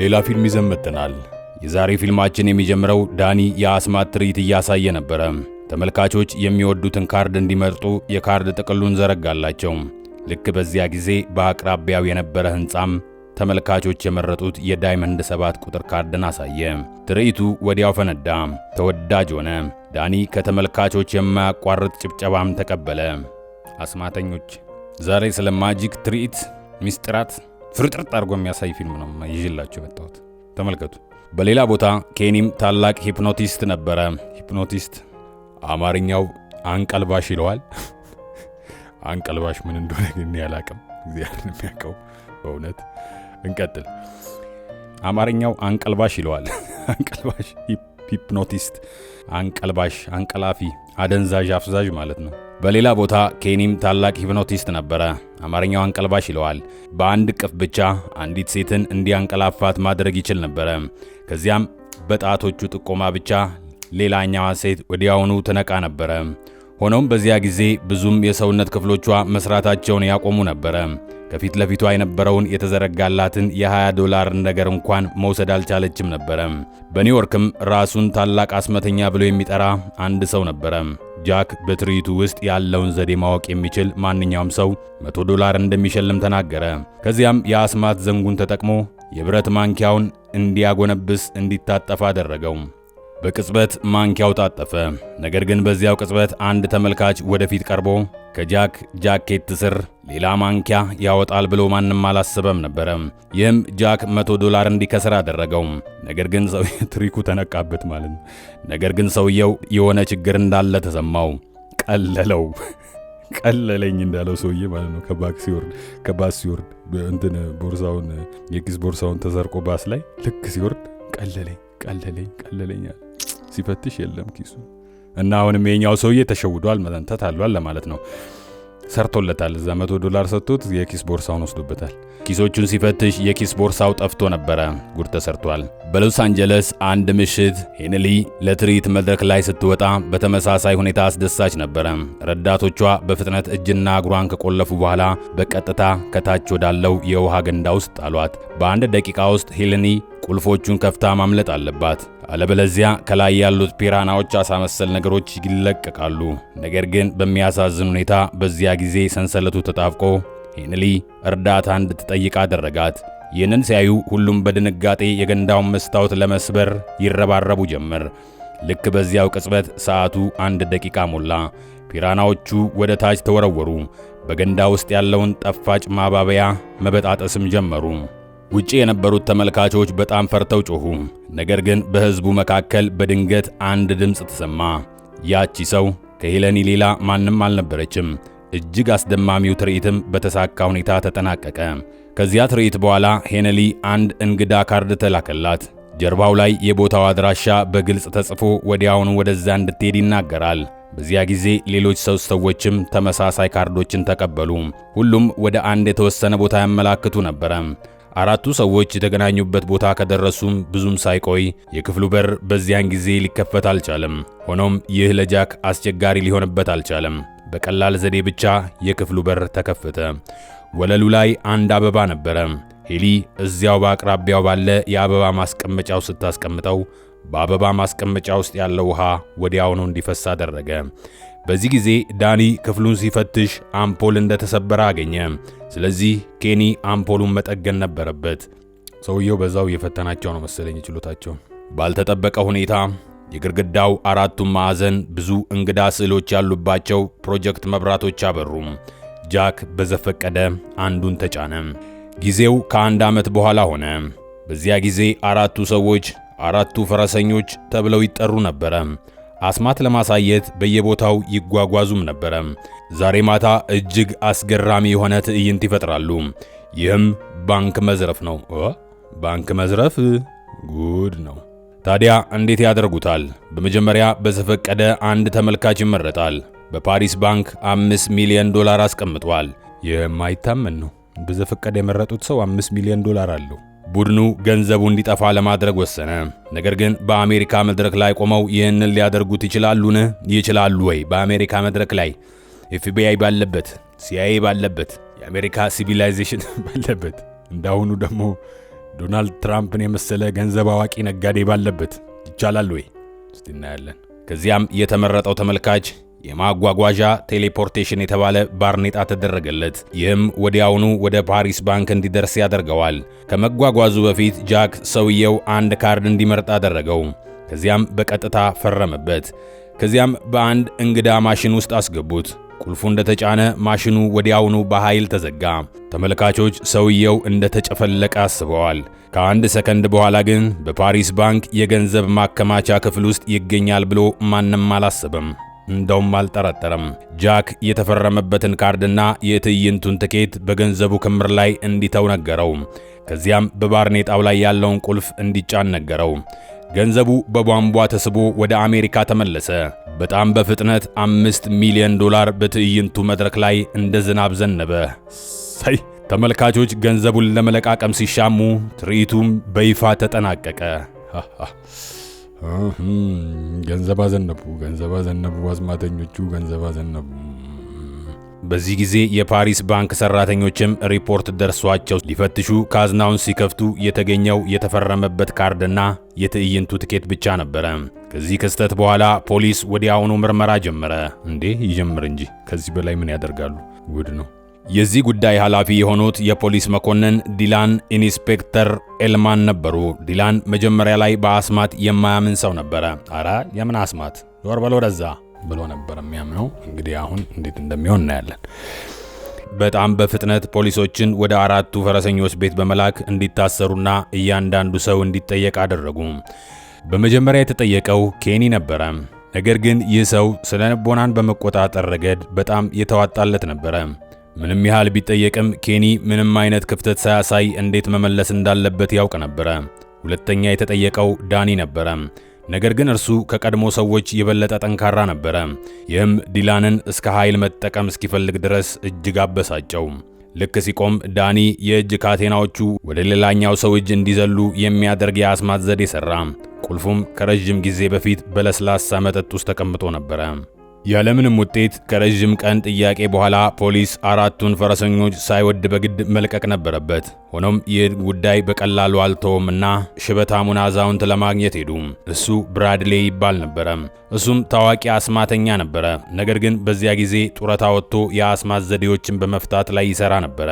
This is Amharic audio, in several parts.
ሌላ ፊልም ይዘን መጥተናል። የዛሬ ፊልማችን የሚጀምረው ዳኒ የአስማት ትርኢት እያሳየ ነበረ። ተመልካቾች የሚወዱትን ካርድ እንዲመርጡ የካርድ ጥቅሉን ዘረጋላቸው። ልክ በዚያ ጊዜ በአቅራቢያው የነበረ ሕንጻም ተመልካቾች የመረጡት የዳይመንድ 7 ቁጥር ካርድን አሳየ። ትርኢቱ ወዲያው ፈነዳ፣ ተወዳጅ ሆነ። ዳኒ ከተመልካቾች የማያቋርጥ ጭብጨባም ተቀበለ። አስማተኞች ዛሬ ስለ ማጂክ ትርኢት ሚስጥራት ፍርጥርጥ አድርጎ የሚያሳይ ፊልም ነው ይዤላችሁ የመጣሁት። ተመልከቱ። በሌላ ቦታ ኬኒም ታላቅ ሂፕኖቲስት ነበረ። ሂፕኖቲስት አማርኛው አንቀልባሽ ይለዋል። አንቀልባሽ ምን እንደሆነ ግን ያላቅም፣ እግዚአብሔር ነው የሚያውቀው በእውነት። እንቀጥል። አማርኛው አንቀልባሽ ይለዋል። አንቀልባሽ ሂፕኖቲስት፣ አንቀልባሽ፣ አንቀላፊ፣ አደንዛዥ፣ አፍዛዥ ማለት ነው። በሌላ ቦታ ኬኒም ታላቅ ሂፕኖቲስት ነበረ። አማርኛው አንቀልባሽ ይለዋል። በአንድ ቅፍ ብቻ አንዲት ሴትን እንዲያንቀላፋት ማድረግ ይችል ነበረ። ከዚያም በጣቶቹ ጥቆማ ብቻ ሌላኛዋ ሴት ወዲያውኑ ትነቃ ነበረ። ሆኖም በዚያ ጊዜ ብዙም የሰውነት ክፍሎቿ መስራታቸውን ያቆሙ ነበረ። ከፊት ለፊቷ የነበረውን የተዘረጋላትን $20 ነገር እንኳን መውሰድ አልቻለችም ነበረ። በኒውዮርክም ራሱን ታላቅ አስመተኛ ብሎ የሚጠራ አንድ ሰው ነበረ። ጃክ በትርኢቱ ውስጥ ያለውን ዘዴ ማወቅ የሚችል ማንኛውም ሰው $100 እንደሚሸልም ተናገረ። ከዚያም የአስማት ዘንጉን ተጠቅሞ የብረት ማንኪያውን እንዲያጎነብስ እንዲታጠፍ አደረገው። በቅጽበት ማንኪያው ታጠፈ። ነገር ግን በዚያው ቅጽበት አንድ ተመልካች ወደፊት ቀርቦ ከጃክ ጃኬት ስር ሌላ ማንኪያ ያወጣል ብሎ ማንም አላሰበም ነበረ። ይህም ጃክ $100 እንዲከስር አደረገው። ነገር ግን ትሪኩ ተነቃበት ማለት ነው። ነገር ግን ሰውየው የሆነ ችግር እንዳለ ተሰማው። ቀለለው። ቀለለኝ እንዳለው ሰውዬ ማለት ነው። ከባስ ሲወርድ እንትን ቦርሳውን የኪስ ቦርሳውን ተሰርቆ ባስ ላይ ልክ ሲወርድ ቀለለኝ ሲፈትሽ የለም ኪሱ። እና አሁንም የኛው ሰውዬ ተሸውዷል ማለት ተታሏል ለማለት ነው። ሰርቶለታል። እዛ $100 ሰጥቶት የኪስ ቦርሳውን ወስዶበታል። ኪሶቹን ሲፈትሽ የኪስ ቦርሳው ጠፍቶ ነበረ። ጉድ ተሰርቷል። በሎስ አንጀለስ አንድ ምሽት ሄንሊ ለትርኢት መድረክ ላይ ስትወጣ በተመሳሳይ ሁኔታ አስደሳች ነበረ። ረዳቶቿ በፍጥነት እጅና እግሯን ከቆለፉ በኋላ በቀጥታ ከታች ወዳለው የውሃ ገንዳ ውስጥ ጣሏት። በአንድ ደቂቃ ውስጥ ሄንሊ ቁልፎቹን ከፍታ ማምለጥ አለባት፣ አለበለዚያ ከላይ ያሉት ፒራናዎች አሳ መሰል ነገሮች ይለቀቃሉ። ነገር ግን በሚያሳዝን ሁኔታ በዚያ ጊዜ ሰንሰለቱ ተጣብቆ ሄንሊ እርዳታ እንድትጠይቅ አደረጋት። ይህንን ሲያዩ ሁሉም በድንጋጤ የገንዳውን መስታወት ለመስበር ይረባረቡ ጀመር። ልክ በዚያው ቅጽበት ሰዓቱ 1 ደቂቃ ሞላ። ፒራናዎቹ ወደ ታች ተወረወሩ። በገንዳ ውስጥ ያለውን ጣፋጭ ማባበያ መበጣጠስም ጀመሩ። ውጪ የነበሩት ተመልካቾች በጣም ፈርተው ጮኹ። ነገር ግን በሕዝቡ መካከል በድንገት አንድ ድምፅ ተሰማ። ያቺ ሰው ከሄለኒ ሌላ ማንም አልነበረችም። እጅግ አስደማሚው ትርኢትም በተሳካ ሁኔታ ተጠናቀቀ። ከዚያ ትርኢት በኋላ ሄነሊ አንድ እንግዳ ካርድ ተላከላት። ጀርባው ላይ የቦታው አድራሻ በግልጽ ተጽፎ ወዲያውኑ ወደዛ እንድትሄድ ይናገራል። በዚያ ጊዜ ሌሎች ሰዎችም ተመሳሳይ ካርዶችን ተቀበሉ። ሁሉም ወደ አንድ የተወሰነ ቦታ ያመላክቱ ነበረ። 4ቱ ሰዎች የተገናኙበት ቦታ ከደረሱም ብዙም ሳይቆይ የክፍሉ በር በዚያን ጊዜ ሊከፈት አልቻለም። ሆኖም ይህ ለጃክ አስቸጋሪ ሊሆንበት አልቻለም። በቀላል ዘዴ ብቻ የክፍሉ በር ተከፈተ። ወለሉ ላይ አንድ አበባ ነበረ። ሄሊ እዚያው በአቅራቢያው ባለ የአበባ ማስቀመጫው ስታስቀምጠው በአበባ ማስቀመጫ ውስጥ ያለው ውሃ ወዲያውኑ እንዲፈስ አደረገ። በዚህ ጊዜ ዳኒ ክፍሉን ሲፈትሽ አምፖል እንደተሰበረ አገኘ። ስለዚህ ኬኒ አምፖሉን መጠገን ነበረበት። ሰውየው በዛው የፈተናቸው ነው መሰለኝ ችሎታቸው። ባልተጠበቀ ሁኔታ የግድግዳው 4ቱም ማዕዘን ብዙ እንግዳ ስዕሎች ያሉባቸው ፕሮጀክት መብራቶች አበሩ። ጃክ በዘፈቀደ አንዱን ተጫነ። ጊዜው ከ1 ዓመት በኋላ ሆነ። በዚያ ጊዜ 4ቱ ሰዎች 4ቱ ፈረሰኞች ተብለው ይጠሩ ነበረ። አስማት ለማሳየት በየቦታው ይጓጓዙም ነበረ። ዛሬ ማታ እጅግ አስገራሚ የሆነ ትዕይንት ይፈጥራሉ። ይህም ባንክ መዝረፍ ነው። ባንክ መዝረፍ ጉድ ነው። ታዲያ እንዴት ያደርጉታል? በመጀመሪያ በዘፈቀደ አንድ ተመልካች ይመረጣል። በፓሪስ ባንክ $5 ሚሊዮን አስቀምጧል። የማይታመን ነው። በዘፈቀደ የመረጡት ሰው $5 ሚሊዮን አለው። ቡድኑ ገንዘቡ እንዲጠፋ ለማድረግ ወሰነ። ነገር ግን በአሜሪካ መድረክ ላይ ቆመው ይህንን ሊያደርጉት ይችላሉን? ይችላሉ ወይ? በአሜሪካ መድረክ ላይ FBI ባለበት፣ CIA ባለበት፣ የአሜሪካ ሲቪላይዜሽን ባለበት፣ እንዳሁኑ ደግሞ ዶናልድ ትራምፕን የመሰለ ገንዘብ አዋቂ ነጋዴ ባለበት ይቻላል ወይ? እስቲ እናያለን። ከዚያም የተመረጠው ተመልካች የማጓጓዣ ቴሌፖርቴሽን የተባለ ባርኔጣ ተደረገለት። ይህም ወዲያውኑ ወደ ፓሪስ ባንክ እንዲደርስ ያደርገዋል። ከመጓጓዙ በፊት ጃክ ሰውየው አንድ ካርድ እንዲመርጥ አደረገው። ከዚያም በቀጥታ ፈረመበት። ከዚያም በአንድ እንግዳ ማሽን ውስጥ አስገቡት። ቁልፉ እንደተጫነ ማሽኑ ወዲያውኑ በኃይል ተዘጋ። ተመልካቾች ሰውየው እንደተጨፈለቀ አስበዋል። ከአንድ ሰከንድ በኋላ ግን በፓሪስ ባንክ የገንዘብ ማከማቻ ክፍል ውስጥ ይገኛል ብሎ ማንም አላሰበም። እንደውም አልጠረጠረም። ጃክ የተፈረመበትን ካርድና የትዕይንቱን ትኬት በገንዘቡ ክምር ላይ እንዲተው ነገረው። ከዚያም በባርኔጣው ላይ ያለውን ቁልፍ እንዲጫን ነገረው። ገንዘቡ በቧንቧ ተስቦ ወደ አሜሪካ ተመለሰ። በጣም በፍጥነት $5 ሚሊዮን በትዕይንቱ መድረክ ላይ እንደ ዝናብ ዘነበ። ሳይ ተመልካቾች ገንዘቡን ለመለቃቀም ሲሻሙ ትርኢቱም በይፋ ተጠናቀቀ። ገንዘብ አዘነቡ፣ አስማተኞቹ ገንዘብ አዘነቡ። በዚህ ጊዜ የፓሪስ ባንክ ሰራተኞችም ሪፖርት ደርሷቸው ሊፈትሹ ካዝናውን ሲከፍቱ የተገኘው የተፈረመበት ካርድና የትዕይንቱ ትኬት ብቻ ነበረ። ከዚህ ክስተት በኋላ ፖሊስ ወዲያውኑ ምርመራ ጀመረ። እንዴ ይጀምር እንጂ ከዚህ በላይ ምን ያደርጋሉ? ጉድ ነው። የዚህ ጉዳይ ኃላፊ የሆኑት የፖሊስ መኮንን ዲላን ኢንስፔክተር ኤልማን ነበሩ። ዲላን መጀመሪያ ላይ በአስማት የማያምን ሰው ነበረ። አራ የምን አስማት ዞር በል ወደዛ ብሎ ነበር የሚያምነው። እንግዲህ አሁን እንዴት እንደሚሆን እናያለን። በጣም በፍጥነት ፖሊሶችን ወደ 4ቱ ፈረሰኞች ቤት በመላክ እንዲታሰሩና እያንዳንዱ ሰው እንዲጠየቅ አደረጉ። በመጀመሪያ የተጠየቀው ኬኒ ነበረ። ነገር ግን ይህ ሰው ስነ ልቦናን በመቆጣጠር ረገድ በጣም የተዋጣለት ነበረ። ምንም ያህል ቢጠየቅም ኬኒ ምንም አይነት ክፍተት ሳያሳይ እንዴት መመለስ እንዳለበት ያውቅ ነበረ። ሁለተኛ የተጠየቀው ዳኒ ነበረ። ነገር ግን እርሱ ከቀድሞ ሰዎች የበለጠ ጠንካራ ነበረ። ይህም ዲላንን እስከ ኃይል መጠቀም እስኪፈልግ ድረስ እጅግ አበሳጨው። ልክ ሲቆም ዳኒ የእጅ ካቴናዎቹ ወደ ሌላኛው ሰው እጅ እንዲዘሉ የሚያደርግ የአስማት ዘዴ ሰራ። ቁልፉም ከረጅም ጊዜ በፊት በለስላሳ መጠጥ ውስጥ ተቀምጦ ነበረ። ያለምንም ውጤት ከረጅም ቀን ጥያቄ በኋላ ፖሊስ 4ቱን ፈረሰኞች ሳይወድ በግድ መልቀቅ ነበረበት። ሆኖም ይህ ጉዳይ በቀላሉ አልተወምና ሽበታሙን አዛውንት ለማግኘት ሄዱ። እሱ ብራድሌ ይባል ነበረ። እሱም ታዋቂ አስማተኛ ነበረ። ነገር ግን በዚያ ጊዜ ጡረታ ወጥቶ የአስማት ዘዴዎችን በመፍታት ላይ ይሰራ ነበረ።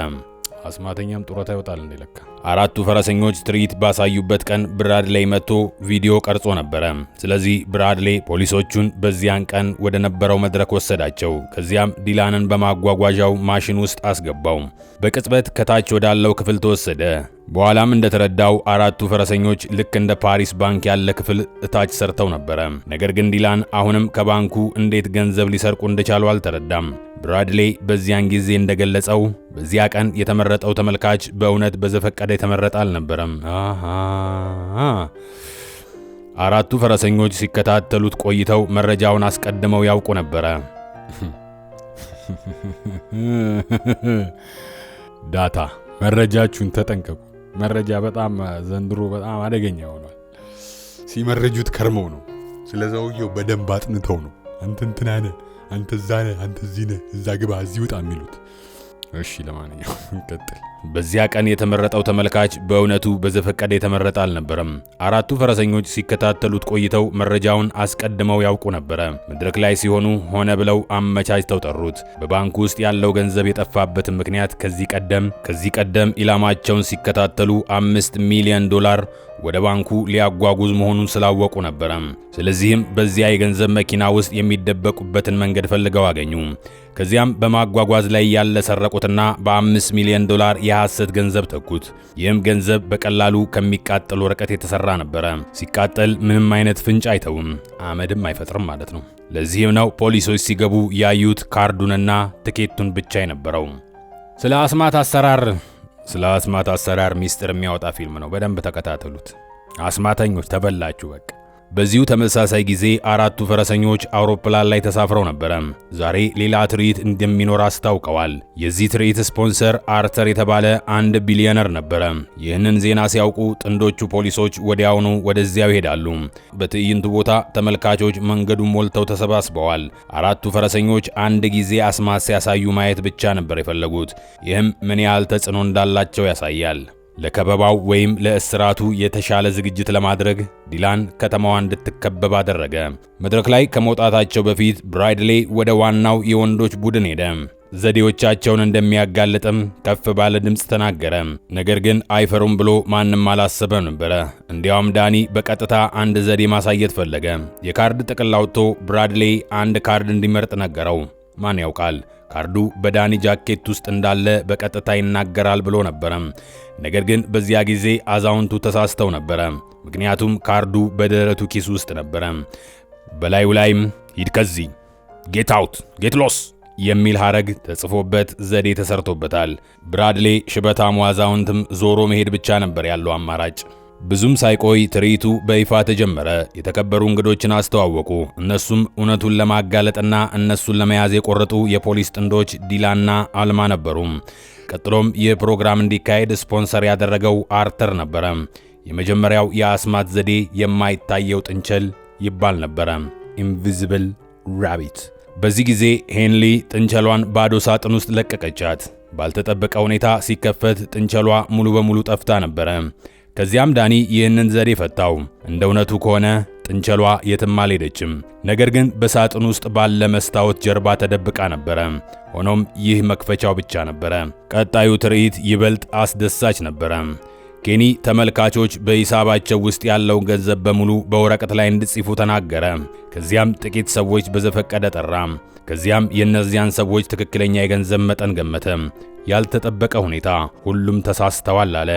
አስማተኛም ጡረታ ይወጣል እንዴ? ለካ 4ቱ ፈረሰኞች ትርኢት ባሳዩበት ቀን ብራድሌ መጥቶ ቪዲዮ ቀርጾ ነበረ። ስለዚህ ብራድሌ ፖሊሶቹን በዚያን ቀን ወደ ነበረው መድረክ ወሰዳቸው። ከዚያም ዲላንን በማጓጓዣው ማሽን ውስጥ አስገባው። በቅጽበት ከታች ወዳለው ክፍል ተወሰደ። በኋላም እንደተረዳው 4ቱ ፈረሰኞች ልክ እንደ ፓሪስ ባንክ ያለ ክፍል እታች ሰርተው ነበረ። ነገር ግን ዲላን አሁንም ከባንኩ እንዴት ገንዘብ ሊሰርቁ እንደቻሉ አልተረዳም። ብራድሌ በዚያን ጊዜ እንደገለጸው በዚያ ቀን የተመረጠው ተመልካች በእውነት በዘፈቀደ የተመረጠ አልነበረም። 4ቱ ፈረሰኞች ሲከታተሉት ቆይተው መረጃውን አስቀድመው ያውቁ ነበረ። ዳታ መረጃችሁን ተጠንቀቁ። መረጃ በጣም ዘንድሮ በጣም አደገኛ ሆኗል። ሲመረጁት ከርመው ነው። ስለዛውየው በደንብ አጥንተው ነው። አንተ እንትና ነህ፣ አንተ እዛ ነህ፣ አንተ እዚህ ነህ፣ እዛ ግባ፣ እዚህ ውጣ የሚሉት። እሺ ለማንኛውም እንቀጥል። በዚያ ቀን የተመረጠው ተመልካች በእውነቱ በዘፈቀደ የተመረጠ አልነበረም። 4ቱ ፈረሰኞች ሲከታተሉት ቆይተው መረጃውን አስቀድመው ያውቁ ነበረ። መድረክ ላይ ሲሆኑ ሆነ ብለው አመቻችተው ጠሩት። በባንኩ ውስጥ ያለው ገንዘብ የጠፋበትን ምክንያት ከዚህ ቀደም ኢላማቸውን ሲከታተሉ $5 ሚሊዮን ወደ ባንኩ ሊያጓጉዝ መሆኑን ስላወቁ ነበረ። ስለዚህም በዚያ የገንዘብ መኪና ውስጥ የሚደበቁበትን መንገድ ፈልገው አገኙ። ከዚያም በማጓጓዝ ላይ ያለ ሰረቁትና $5 ሚሊዮን የሐሰት ገንዘብ ተኩት። ይህም ገንዘብ በቀላሉ ከሚቃጠል ወረቀት የተሰራ ነበረ። ሲቃጠል ምንም አይነት ፍንጭ አይተውም፣ አመድም አይፈጥርም ማለት ነው። ለዚህም ነው ፖሊሶች ሲገቡ ያዩት ካርዱንና ትኬቱን ብቻ የነበረው። ስለ አስማት አሰራር ሚስጥር የሚያወጣ ፊልም ነው። በደንብ ተከታተሉት። አስማተኞች ተበላችሁ በቃ። በዚሁ ተመሳሳይ ጊዜ 4ቱ ፈረሰኞች አውሮፕላን ላይ ተሳፍረው ነበረ። ዛሬ ሌላ ትርኢት እንደሚኖር አስታውቀዋል። የዚህ ትርኢት ስፖንሰር አርተር የተባለ 1 ቢሊዮነር ነበረ። ይህንን ዜና ሲያውቁ ጥንዶቹ ፖሊሶች ወዲያውኑ ወደዚያው ይሄዳሉ። በትዕይንቱ ቦታ ተመልካቾች መንገዱን ሞልተው ተሰባስበዋል። 4ቱ ፈረሰኞች አንድ ጊዜ አስማት ሲያሳዩ ማየት ብቻ ነበር የፈለጉት። ይህም ምን ያህል ተጽዕኖ እንዳላቸው ያሳያል። ለከበባው ወይም ለእስራቱ የተሻለ ዝግጅት ለማድረግ ዲላን ከተማዋ እንድትከበብ አደረገ። መድረክ ላይ ከመውጣታቸው በፊት ብራድሌ ወደ ዋናው የወንዶች ቡድን ሄደ። ዘዴዎቻቸውን እንደሚያጋልጥም ከፍ ባለ ድምፅ ተናገረ። ነገር ግን አይፈሩም ብሎ ማንም አላሰበም ነበረ። እንዲያውም ዳኒ በቀጥታ አንድ ዘዴ ማሳየት ፈለገ። የካርድ ጥቅል አውጥቶ ብራድሌ አንድ ካርድ እንዲመርጥ ነገረው። ማን ያውቃል ካርዱ በዳኒ ጃኬት ውስጥ እንዳለ በቀጥታ ይናገራል ብሎ ነበረ። ነገር ግን በዚያ ጊዜ አዛውንቱ ተሳስተው ነበረ። ምክንያቱም ካርዱ በደረቱ ኪስ ውስጥ ነበረ። በላዩ ላይም ሂድ ከዚህ፣ ጌት አውት፣ ጌት ሎስ የሚል ሐረግ ተጽፎበት ዘዴ ተሰርቶበታል። ብራድሌ ሽበታሙ አዛውንትም ዞሮ መሄድ ብቻ ነበር ያለው አማራጭ። ብዙም ሳይቆይ ትርኢቱ በይፋ ተጀመረ። የተከበሩ እንግዶችን አስተዋወቁ። እነሱም እውነቱን ለማጋለጥና እነሱን ለመያዝ የቆረጡ የፖሊስ ጥንዶች ዲላና አልማ ነበሩ። ቀጥሎም ይህ ፕሮግራም እንዲካሄድ ስፖንሰር ያደረገው አርተር ነበረ። የመጀመሪያው የአስማት ዘዴ የማይታየው ጥንቸል ይባል ነበረ፣ ኢንቪዚብል ራቢት። በዚህ ጊዜ ሄንሊ ጥንቸሏን ባዶ ሳጥን ውስጥ ለቀቀቻት። ባልተጠበቀ ሁኔታ ሲከፈት ጥንቸሏ ሙሉ በሙሉ ጠፍታ ነበረ። ከዚያም ዳኒ ይህንን ዘዴ ፈታው። እንደ እውነቱ ከሆነ ጥንቸሏ የትም አልሄደችም፣ ነገር ግን በሳጥን ውስጥ ባለ መስታወት ጀርባ ተደብቃ ነበረ። ሆኖም ይህ መክፈቻው ብቻ ነበረ። ቀጣዩ ትርኢት ይበልጥ አስደሳች ነበረ። ኬኒ ተመልካቾች በሂሳባቸው ውስጥ ያለው ገንዘብ በሙሉ በወረቀት ላይ እንዲጽፉ ተናገረ። ከዚያም ጥቂት ሰዎች በዘፈቀደ ጠራ። ከዚያም የእነዚያን ሰዎች ትክክለኛ የገንዘብ መጠን ገመተ። ያልተጠበቀ ሁኔታ ሁሉም ተሳስተዋል አለ።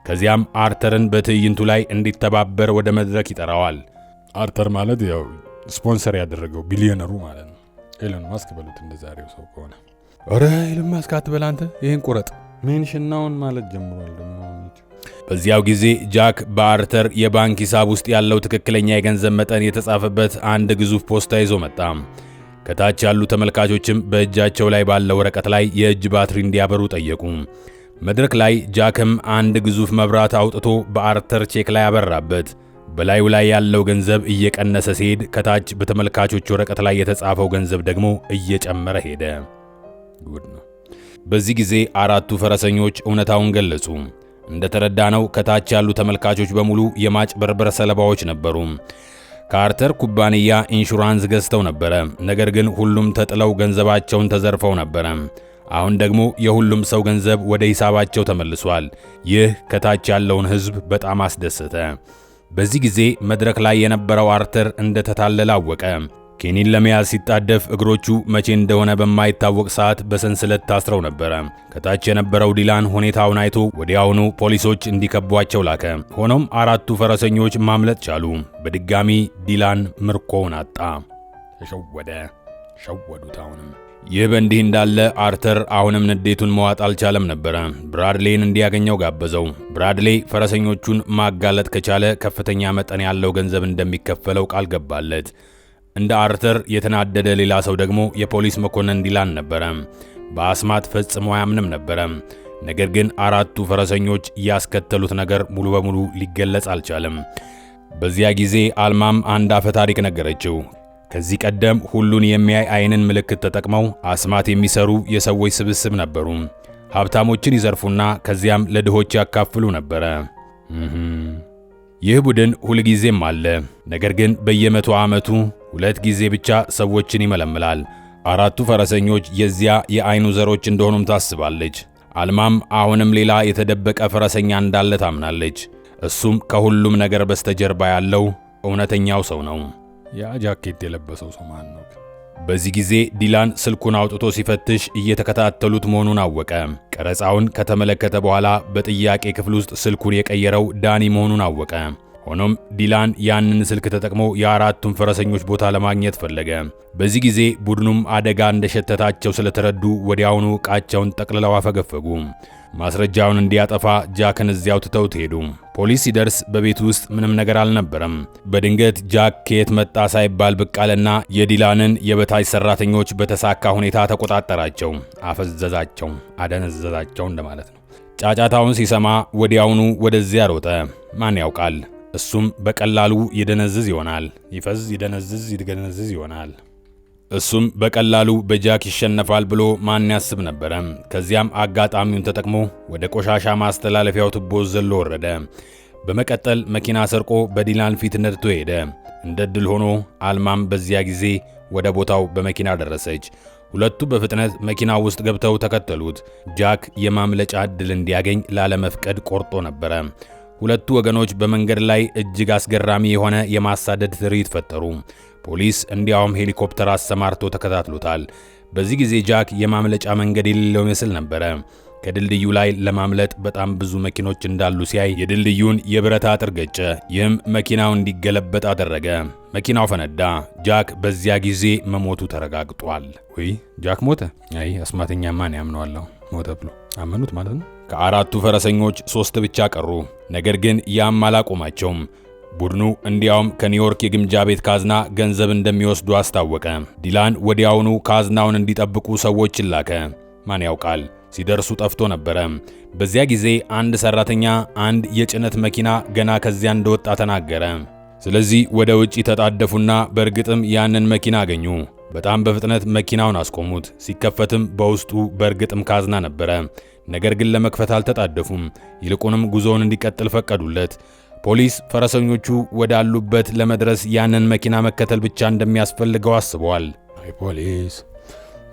ከዚያም አርተርን በትዕይንቱ ላይ እንዲተባበር ወደ መድረክ ይጠራዋል። አርተር ማለት ያው ስፖንሰር ያደረገው ቢሊዮነሩ ማለት ነው። ኤሎን ማስክ በሉት እንደዛሬው ሰው ከሆነ። ኧረ ኤሎን ማስክ አትበል አንተ፣ ይሄን ቁረጥ ሜንሽናውን ማለት ጀምሯል ደግሞ። በዚያው ጊዜ ጃክ በአርተር የባንክ ሂሳብ ውስጥ ያለው ትክክለኛ የገንዘብ መጠን የተጻፈበት አንድ ግዙፍ ፖስታ ይዞ መጣ። ከታች ያሉ ተመልካቾችም በእጃቸው ላይ ባለው ወረቀት ላይ የእጅ ባትሪ እንዲያበሩ ጠየቁ። መድረክ ላይ ጃክም አንድ ግዙፍ መብራት አውጥቶ በአርተር ቼክ ላይ አበራበት። በላዩ ላይ ያለው ገንዘብ እየቀነሰ ሲሄድ ከታች በተመልካቾች ወረቀት ላይ የተጻፈው ገንዘብ ደግሞ እየጨመረ ሄደ። ጉድ ነው። በዚህ ጊዜ አራቱ ፈረሰኞች እውነታውን ገለጹ። እንደተረዳነው ከታች ያሉ ተመልካቾች በሙሉ የማጭበርበር ሰለባዎች ነበሩ። ከአርተር ኩባንያ ኢንሹራንስ ገዝተው ነበረ፣ ነገር ግን ሁሉም ተጥለው ገንዘባቸውን ተዘርፈው ነበረ። አሁን ደግሞ የሁሉም ሰው ገንዘብ ወደ ሂሳባቸው ተመልሷል። ይህ ከታች ያለውን ሕዝብ በጣም አስደሰተ። በዚህ ጊዜ መድረክ ላይ የነበረው አርተር እንደተታለለ አወቀ። ኬኒን ለመያዝ ሲጣደፍ እግሮቹ መቼ እንደሆነ በማይታወቅ ሰዓት በሰንሰለት ታስረው ነበረ። ከታች የነበረው ዲላን ሁኔታውን አይቶ ወዲያውኑ ፖሊሶች እንዲከቧቸው ላከ። ሆኖም አራቱ ፈረሰኞች ማምለጥ ቻሉ። በድጋሚ ዲላን ምርኮውን አጣ። ሸወዱት። አሁንም ይህ በእንዲህ እንዳለ አርተር አሁንም ንዴቱን መዋጥ አልቻለም ነበረ። ብራድሌን እንዲያገኘው ጋበዘው። ብራድሌ ፈረሰኞቹን ማጋለጥ ከቻለ ከፍተኛ መጠን ያለው ገንዘብ እንደሚከፈለው ቃል ገባለት። እንደ አርተር የተናደደ ሌላ ሰው ደግሞ የፖሊስ መኮንን ዲላን ነበረ። በአስማት ፈጽሞ አያምንም ነበረ። ነገር ግን አራቱ ፈረሰኞች ያስከተሉት ነገር ሙሉ በሙሉ ሊገለጽ አልቻለም። በዚያ ጊዜ አልማም አንድ አፈ ታሪክ ነገረችው። ከዚህ ቀደም ሁሉን የሚያይ አይንን ምልክት ተጠቅመው አስማት የሚሰሩ የሰዎች ስብስብ ነበሩ። ሀብታሞችን ይዘርፉና ከዚያም ለድሆች ያካፍሉ ነበረ። ይህ ቡድን ሁልጊዜም አለ። ነገር ግን በየመቶ ዓመቱ 2 ጊዜ ብቻ ሰዎችን ይመለምላል። አራቱ ፈረሰኞች የዚያ የአይኑ ዘሮች እንደሆኑም ታስባለች። አልማም አሁንም ሌላ የተደበቀ ፈረሰኛ እንዳለ ታምናለች። እሱም ከሁሉም ነገር በስተጀርባ ያለው እውነተኛው ሰው ነው። ያ ጃኬት የለበሰው ሰው ማን ነው? በዚህ ጊዜ ዲላን ስልኩን አውጥቶ ሲፈትሽ እየተከታተሉት መሆኑን አወቀ። ቀረጻውን ከተመለከተ በኋላ በጥያቄ ክፍል ውስጥ ስልኩን የቀየረው ዳኒ መሆኑን አወቀ። ሆኖም ዲላን ያንን ስልክ ተጠቅሞ የአራቱን ፈረሰኞች ቦታ ለማግኘት ፈለገ። በዚህ ጊዜ ቡድኑም አደጋ እንደሸተታቸው ስለተረዱ ወዲያውኑ ዕቃቸውን ጠቅልለው አፈገፈጉ። ማስረጃውን እንዲያጠፋ ጃክን እዚያው ትተውት ሄዱ። ፖሊስ ሲደርስ በቤቱ ውስጥ ምንም ነገር አልነበረም። በድንገት ጃክ ከየት መጣ ሳይባል ብቅ አለና የዲላንን የበታች ሰራተኞች በተሳካ ሁኔታ ተቆጣጠራቸው፣ አፈዘዛቸው፣ አደነዘዛቸው እንደማለት ነው። ጫጫታውን ሲሰማ ወዲያውኑ ወደዚያ ሮጠ። ማን ያውቃል፣ እሱም በቀላሉ ይደነዝዝ ይሆናል። ይፈዝ፣ ይደነዝዝ፣ ይደነዝዝ ይሆናል። እሱም በቀላሉ በጃክ ይሸነፋል ብሎ ማን ያስብ ነበረ። ከዚያም አጋጣሚውን ተጠቅሞ ወደ ቆሻሻ ማስተላለፊያው ቱቦ ዘሎ ወረደ። በመቀጠል መኪና ሰርቆ በዲላን ፊት ነድቶ ሄደ። እንደ ዕድል ሆኖ አልማም በዚያ ጊዜ ወደ ቦታው በመኪና ደረሰች። ሁለቱ በፍጥነት መኪና ውስጥ ገብተው ተከተሉት። ጃክ የማምለጫ ዕድል እንዲያገኝ ላለመፍቀድ ቆርጦ ነበረ። ሁለቱ ወገኖች በመንገድ ላይ እጅግ አስገራሚ የሆነ የማሳደድ ትርኢት ፈጠሩ። ፖሊስ እንዲያውም ሄሊኮፕተር አሰማርቶ ተከታትሎታል። በዚህ ጊዜ ጃክ የማምለጫ መንገድ የሌለው ይመስል ነበረ። ከድልድዩ ላይ ለማምለጥ በጣም ብዙ መኪኖች እንዳሉ ሲያይ የድልድዩን የብረት አጥር ገጨ። ይህም መኪናው እንዲገለበጥ አደረገ። መኪናው ፈነዳ። ጃክ በዚያ ጊዜ መሞቱ ተረጋግጧል። ወይ ጃክ ሞተ? አይ አስማተኛ ማን ያምነዋለሁ? ሞተ ብሎ አመኑት ማለት ነው። ከአራቱ ፈረሰኞች 3 ብቻ ቀሩ። ነገር ግን ያም አላቆማቸውም። ቡድኑ እንዲያውም ከኒውዮርክ የግምጃ ቤት ካዝና ገንዘብ እንደሚወስዱ አስታወቀ። ዲላን ወዲያውኑ ካዝናውን እንዲጠብቁ ሰዎችን ላከ። ማን ያውቃል ሲደርሱ ጠፍቶ ነበረ። በዚያ ጊዜ አንድ ሰራተኛ አንድ የጭነት መኪና ገና ከዚያ እንደወጣ ተናገረ። ስለዚህ ወደ ውጪ ተጣደፉና በእርግጥም ያንን መኪና አገኙ። በጣም በፍጥነት መኪናውን አስቆሙት። ሲከፈትም በውስጡ በእርግጥም ካዝና ነበረ። ነገር ግን ለመክፈት አልተጣደፉም። ይልቁንም ጉዞውን እንዲቀጥል ፈቀዱለት። ፖሊስ ፈረሰኞቹ ወዳሉበት ለመድረስ ያንን መኪና መከተል ብቻ እንደሚያስፈልገው አስበዋል። አይ ፖሊስ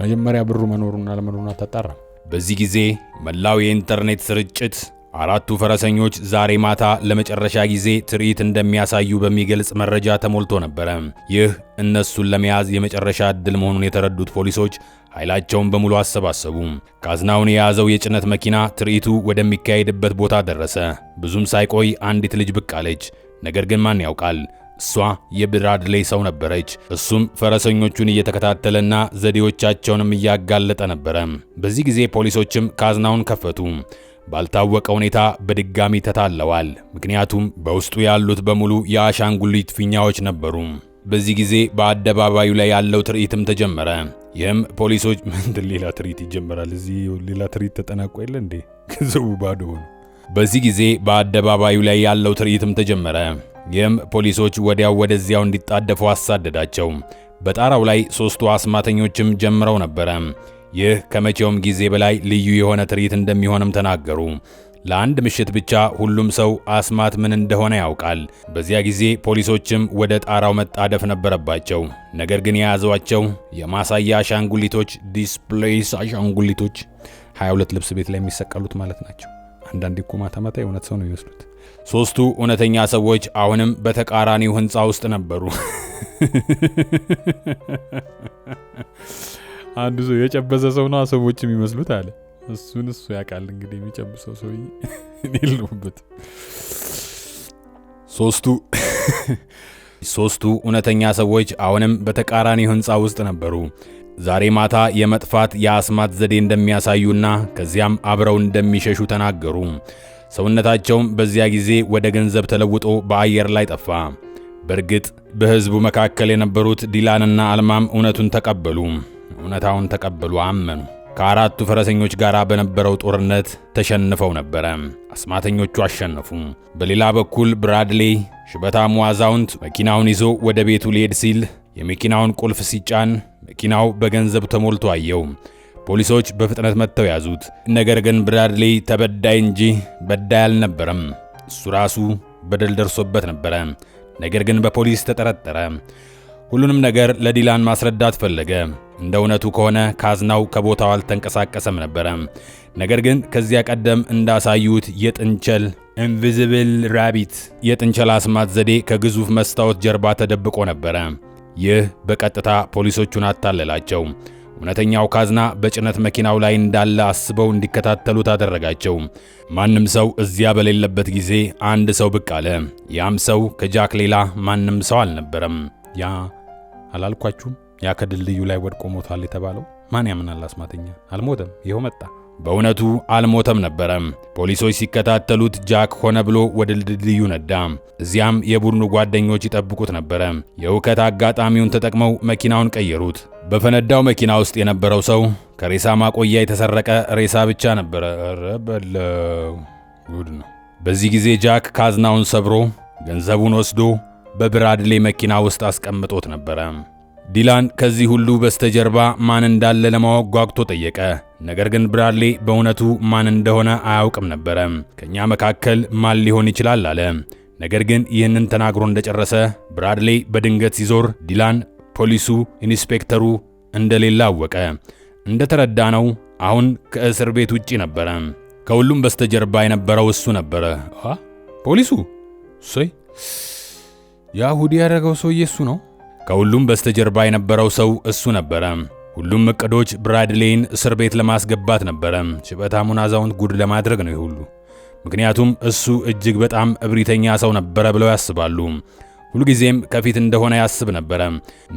መጀመሪያ ብሩ መኖሩና አለመኖሩን አታጣራም። በዚህ ጊዜ መላው የኢንተርኔት ስርጭት አራቱ ፈረሰኞች ዛሬ ማታ ለመጨረሻ ጊዜ ትርኢት እንደሚያሳዩ በሚገልጽ መረጃ ተሞልቶ ነበረ። ይህ እነሱን ለመያዝ የመጨረሻ ዕድል መሆኑን የተረዱት ፖሊሶች ኃይላቸውን በሙሉ አሰባሰቡ። ካዝናውን የያዘው የጭነት መኪና ትርኢቱ ወደሚካሄድበት ቦታ ደረሰ። ብዙም ሳይቆይ አንዲት ልጅ ብቅ አለች። ነገር ግን ማን ያውቃል እሷ የብራድሌይ ሰው ነበረች። እሱም ፈረሰኞቹን እየተከታተለና ዘዴዎቻቸውንም እያጋለጠ ነበረ። በዚህ ጊዜ ፖሊሶችም ካዝናውን ከፈቱ። ባልታወቀ ሁኔታ በድጋሚ ተታለዋል። ምክንያቱም በውስጡ ያሉት በሙሉ የአሻንጉሊት ፊኛዎች ነበሩ። በዚህ ጊዜ በአደባባዩ ላይ ያለው ትርኢትም ተጀመረ። ይህም ፖሊሶች ምንድን ሌላ ትርኢት ይጀምራል? እዚህ ሌላ ትርኢት ተጠናቆ የለ እንዴ? ገንዘቡ ባዶ ሆነ። በዚህ ጊዜ በአደባባዩ ላይ ያለው ትርኢትም ተጀመረ። ይህም ፖሊሶች ወዲያው ወደዚያው እንዲጣደፉ አሳደዳቸው። በጣራው ላይ 3ቱ አስማተኞችም ጀምረው ነበረ። ይህ ከመቼውም ጊዜ በላይ ልዩ የሆነ ትርኢት እንደሚሆንም ተናገሩ። ለአንድ ምሽት ብቻ ሁሉም ሰው አስማት ምን እንደሆነ ያውቃል። በዚያ ጊዜ ፖሊሶችም ወደ ጣራው መጣደፍ ነበረባቸው። ነገር ግን የያዟቸው የማሳያ አሻንጉሊቶች ዲስፕሌይስ አሻንጉሊቶች 22 ልብስ ቤት ላይ የሚሰቀሉት ማለት ናቸው። አንዳንዴ እኮ ማታ ማታ የእውነት ሰው ነው የሚመስሉት። 3ቱ እውነተኛ ሰዎች አሁንም በተቃራኒው ህንፃ ውስጥ ነበሩ። አንዱ ሰው የጨበሰ ሰው ነው ሰዎች የሚመስሉት አለ። እሱ ያውቃል እንግዲህ የሚጨብሰው ሰው እኔ ልሁበት። 3ቱ እውነተኛ ሰዎች አሁንም በተቃራኒው ህንፃ ውስጥ ነበሩ። ዛሬ ማታ የመጥፋት የአስማት ዘዴ እንደሚያሳዩና ከዚያም አብረው እንደሚሸሹ ተናገሩ። ሰውነታቸውም በዚያ ጊዜ ወደ ገንዘብ ተለውጦ በአየር ላይ ጠፋ። በእርግጥ በህዝቡ መካከል የነበሩት ዲላንና አልማም እውነታውን ተቀበሉ፣ አመኑ። ከአራቱ ፈረሰኞች ጋር በነበረው ጦርነት ተሸንፈው ነበረ። አስማተኞቹ አሸነፉ። በሌላ በኩል ብራድሌይ ሽበታሙ አዛውንት መኪናውን ይዞ ወደ ቤቱ ሊሄድ ሲል የመኪናውን ቁልፍ ሲጫን መኪናው በገንዘብ ተሞልቶ አየው። ፖሊሶች በፍጥነት መጥተው ያዙት። ነገር ግን ብራድሌይ ተበዳይ እንጂ በዳይ አልነበረም። እሱ ራሱ በደል ደርሶበት ነበረ። ነገር ግን በፖሊስ ተጠረጠረ። ሁሉንም ነገር ለዲላን ማስረዳት ፈለገ። እንደ እውነቱ ከሆነ ካዝናው ከቦታው አልተንቀሳቀሰም ነበረ። ነገር ግን ከዚያ ቀደም እንዳሳዩት የጥንቸል ኢንቪዚብል ራቢት የጥንቸል አስማት ዘዴ ከግዙፍ መስታወት ጀርባ ተደብቆ ነበረ። ይህ በቀጥታ ፖሊሶቹን አታለላቸው። እውነተኛው ካዝና በጭነት መኪናው ላይ እንዳለ አስበው እንዲከታተሉት አደረጋቸው። ማንም ሰው እዚያ በሌለበት ጊዜ አንድ ሰው ብቅ አለ። ያም ሰው ከጃክ ሌላ ማንም ሰው አልነበረም። ያ አላልኳችሁም? ያ ከድልድዩ ላይ ወድቆ ሞቷል የተባለው ማን ያምናል? አስማተኛ አልሞተም፣ ይኸው መጣ። በእውነቱ አልሞተም ነበረ። ፖሊሶች ሲከታተሉት ጃክ ሆነ ብሎ ወደ ድልድዩ ነዳ። እዚያም የቡድኑ ጓደኞች ይጠብቁት ነበረ። የእውከት አጋጣሚውን ተጠቅመው መኪናውን ቀየሩት። በፈነዳው መኪና ውስጥ የነበረው ሰው ከሬሳ ማቆያ የተሰረቀ ሬሳ ብቻ ነበረ። ኧረ በለው ጉድ ነው። በዚህ ጊዜ ጃክ ካዝናውን ሰብሮ ገንዘቡን ወስዶ በብራድሌይ መኪና ውስጥ አስቀምጦት ነበረ። ዲላን ከዚህ ሁሉ በስተጀርባ ማን እንዳለ ለማወቅ ጓጉቶ ጠየቀ። ነገር ግን ብራድሌ በእውነቱ ማን እንደሆነ አያውቅም ነበረ። ከኛ መካከል ማን ሊሆን ይችላል አለ። ነገር ግን ይህንን ተናግሮ እንደጨረሰ ብራድሌ በድንገት ሲዞር ዲላን ፖሊሱ፣ ኢንስፔክተሩ እንደሌለ አወቀ። እንደተረዳነው አሁን ከእስር ቤት ውጪ ነበረ። ከሁሉም በስተጀርባ የነበረው እሱ ነበረ። ፖሊሱ እሰይ፣ ያሁዲ ያደረገው ሰውዬ እሱ ነው። ከሁሉም በስተጀርባ የነበረው ሰው እሱ ነበረ። ሁሉም እቅዶች ብራድሌይን እስር ቤት ለማስገባት ነበረ። ሽበታሙን አዛውንት ጉድ ለማድረግ ነው ይሁሉ። ምክንያቱም እሱ እጅግ በጣም እብሪተኛ ሰው ነበረ ብለው ያስባሉ። ሁልጊዜም ከፊት እንደሆነ ያስብ ነበረ።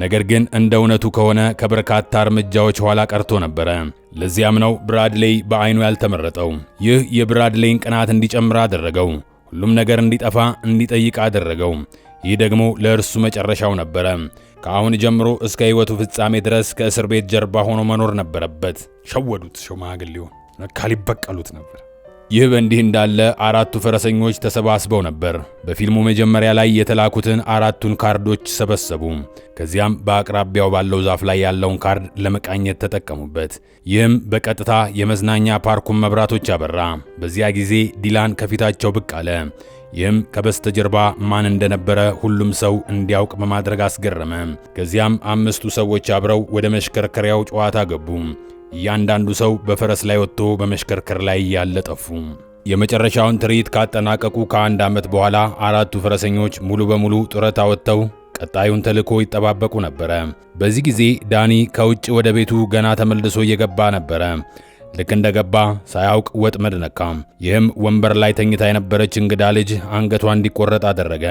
ነገር ግን እንደ እውነቱ ከሆነ ከበርካታ እርምጃዎች ኋላ ቀርቶ ነበረ። ለዚያም ነው ብራድሌይ በአይኑ ያልተመረጠው። ይህ የብራድሌይን ቅናት እንዲጨምር አደረገው። ሁሉም ነገር እንዲጠፋ እንዲጠይቅ አደረገው። ይህ ደግሞ ለእርሱ መጨረሻው ነበረ። ከአሁን ጀምሮ እስከ ሕይወቱ ፍጻሜ ድረስ ከእስር ቤት ጀርባ ሆኖ መኖር ነበረበት። ሸወዱት፣ ሽማግሌውን ነካ ሊበቀሉት ነበር። ይህ በእንዲህ እንዳለ አራቱ ፈረሰኞች ተሰባስበው ነበር። በፊልሙ መጀመሪያ ላይ የተላኩትን አራቱን ካርዶች ሰበሰቡ። ከዚያም በአቅራቢያው ባለው ዛፍ ላይ ያለውን ካርድ ለመቃኘት ተጠቀሙበት። ይህም በቀጥታ የመዝናኛ ፓርኩን መብራቶች አበራ። በዚያ ጊዜ ዲላን ከፊታቸው ብቅ አለ። ይህም ከበስተጀርባ ማን እንደነበረ ሁሉም ሰው እንዲያውቅ በማድረግ አስገረመ። ከዚያም አምስቱ ሰዎች አብረው ወደ መሽከርከሪያው ጨዋታ ገቡ። እያንዳንዱ ሰው በፈረስ ላይ ወጥቶ በመሽከርከር ላይ ያለ ጠፉ። የመጨረሻውን ትርኢት ካጠናቀቁ ከአንድ ዓመት በኋላ አራቱ ፈረሰኞች ሙሉ በሙሉ ጡረታ ወጥተው ቀጣዩን ተልዕኮ ይጠባበቁ ነበረ። በዚህ ጊዜ ዳኒ ከውጭ ወደ ቤቱ ገና ተመልሶ እየገባ ነበረ። ልክ እንደገባ ሳያውቅ ወጥመድ ነካ። ይህም ወንበር ላይ ተኝታ የነበረች እንግዳ ልጅ አንገቷ እንዲቆረጥ አደረገ።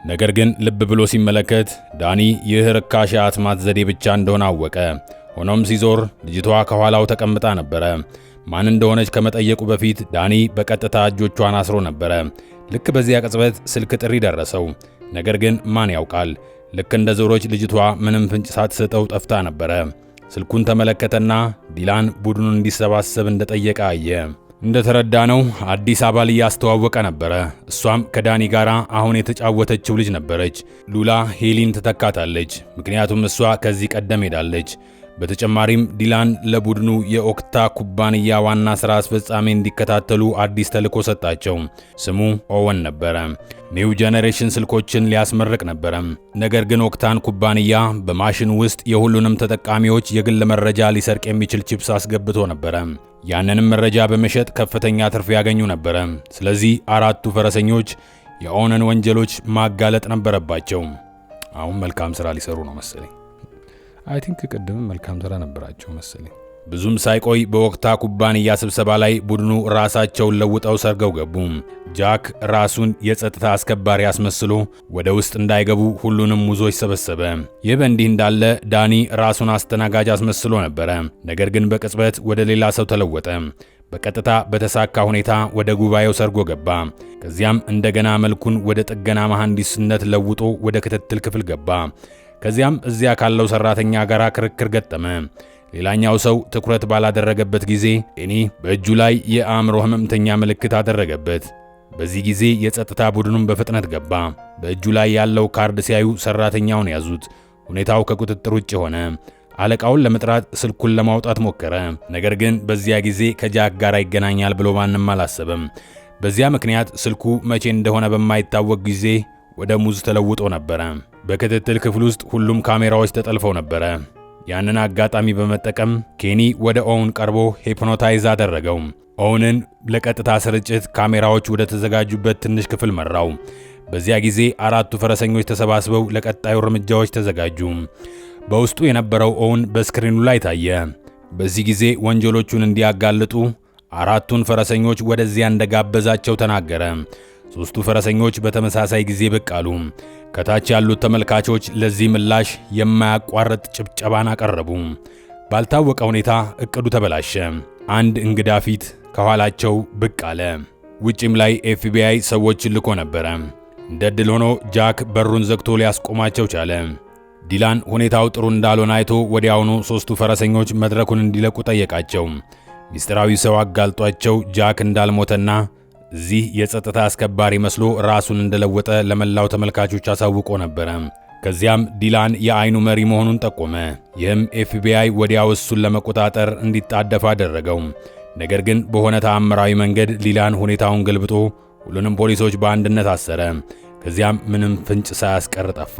ነገር ግን ልብ ብሎ ሲመለከት ዳኒ ይህ ርካሽ የአስማት ዘዴ ብቻ እንደሆነ አወቀ። ሆኖም ሲዞር ልጅቷ ከኋላው ተቀምጣ ነበረ። ማን እንደሆነች ከመጠየቁ በፊት ዳኒ በቀጥታ እጆቿን አስሮ ነበረ። ልክ በዚያ ቅጽበት ስልክ ጥሪ ደረሰው። ነገር ግን ማን ያውቃል፣ ልክ እንደ ዞሮች ልጅቷ ምንም ፍንጭ ሳትሰጠው ጠፍታ ነበረ። ስልኩን ተመለከተና ዲላን ቡድኑን እንዲሰባሰብ እንደጠየቀ አየ። እንደተረዳነው አዲስ አባል እያስተዋወቀ ነበረ። እሷም ከዳኒ ጋር አሁን የተጫወተችው ልጅ ነበረች። ሉላ ሄሊን ትተካታለች፣ ምክንያቱም እሷ ከዚህ ቀደም ሄዳለች። በተጨማሪም ዲላን ለቡድኑ የኦክታ ኩባንያ ዋና ሥራ አስፈጻሚ እንዲከታተሉ አዲስ ተልዕኮ ሰጣቸው። ስሙ ኦወን ነበረ። ኒው ጄኔሬሽን ስልኮችን ሊያስመርቅ ነበረ። ነገር ግን ኦክታን ኩባንያ በማሽን ውስጥ የሁሉንም ተጠቃሚዎች የግል መረጃ ሊሰርቅ የሚችል ቺፕስ አስገብቶ ነበረ። ያንንም መረጃ በመሸጥ ከፍተኛ ትርፍ ያገኙ ነበረ። ስለዚህ አራቱ ፈረሰኞች የኦወንን ወንጀሎች ማጋለጥ ነበረባቸው። አሁን መልካም ሥራ ሊሰሩ ነው መሰለኝ። አይ ቲንክ ቅድም መልካም ሥራ ነበራቸው መሰለኝ። ብዙም ሳይቆይ በኦክታ ኩባንያ ስብሰባ ላይ ቡድኑ ራሳቸውን ለውጠው ሰርገው ገቡ። ጃክ ራሱን የጸጥታ አስከባሪ አስመስሎ ወደ ውስጥ እንዳይገቡ ሁሉንም ሙዞች ሰበሰበ። ይህ በእንዲህ እንዳለ ዳኒ ራሱን አስተናጋጅ አስመስሎ ነበረ። ነገር ግን በቅጽበት ወደ ሌላ ሰው ተለወጠ። በቀጥታ በተሳካ ሁኔታ ወደ ጉባኤው ሰርጎ ገባ። ከዚያም እንደገና መልኩን ወደ ጥገና መሐንዲስነት ለውጦ ወደ ክትትል ክፍል ገባ። ከዚያም እዚያ ካለው ሰራተኛ ጋር ክርክር ገጠመ። ሌላኛው ሰው ትኩረት ባላደረገበት ጊዜ ኤኒ በእጁ ላይ የአእምሮ ህመምተኛ ምልክት አደረገበት። በዚህ ጊዜ የጸጥታ ቡድኑም በፍጥነት ገባ። በእጁ ላይ ያለው ካርድ ሲያዩ ሰራተኛውን ያዙት። ሁኔታው ከቁጥጥር ውጭ ሆነ። አለቃውን ለመጥራት ስልኩን ለማውጣት ሞከረ። ነገር ግን በዚያ ጊዜ ከጃክ ጋር ይገናኛል ብሎ ማንም አላሰበም። በዚያ ምክንያት ስልኩ መቼ እንደሆነ በማይታወቅ ጊዜ ወደ ሙዝ ተለውጦ ነበረ። በክትትል ክፍል ውስጥ ሁሉም ካሜራዎች ተጠልፈው ነበረ። ያንን አጋጣሚ በመጠቀም ኬኒ ወደ ኦውን ቀርቦ ሂፕኖታይዝ አደረገው። ኦውንን ለቀጥታ ስርጭት ካሜራዎች ወደ ተዘጋጁበት ትንሽ ክፍል መራው። በዚያ ጊዜ አራቱ ፈረሰኞች ተሰባስበው ለቀጣዩ እርምጃዎች ተዘጋጁ። በውስጡ የነበረው ኦውን በስክሪኑ ላይ ታየ። በዚህ ጊዜ ወንጀሎቹን እንዲያጋልጡ አራቱን ፈረሰኞች ወደዚያ እንደጋበዛቸው ተናገረ። ሦስቱ ፈረሰኞች በተመሳሳይ ጊዜ ብቅ አሉ። ከታች ያሉት ተመልካቾች ለዚህ ምላሽ የማያቋርጥ ጭብጨባን አቀረቡ። ባልታወቀ ሁኔታ እቅዱ ተበላሸ። አንድ እንግዳ ፊት ከኋላቸው ብቅ አለ። ውጪም ላይ ኤፍቢአይ ሰዎችን ልኮ ነበረ። እንደ ዕድል ሆኖ ጃክ በሩን ዘግቶ ሊያስቆማቸው ቻለ። ዲላን ሁኔታው ጥሩ እንዳልሆነ አይቶ ወዲያውኑ ሦስቱ ፈረሰኞች መድረኩን እንዲለቁ ጠየቃቸው። ሚስጥራዊ ሰው አጋልጧቸው ጃክ እንዳልሞተና እዚህ የጸጥታ አስከባሪ መስሎ ራሱን እንደለወጠ ለመላው ተመልካቾች አሳውቆ ነበረ። ከዚያም ዲላን የአይኑ መሪ መሆኑን ጠቆመ። ይህም ኤፍቢአይ ወዲያው እሱን ለመቆጣጠር እንዲጣደፍ አደረገው። ነገር ግን በሆነ ተአምራዊ መንገድ ዲላን ሁኔታውን ገልብጦ ሁሉንም ፖሊሶች በአንድነት አሰረ። ከዚያም ምንም ፍንጭ ሳያስቀር ጠፋ።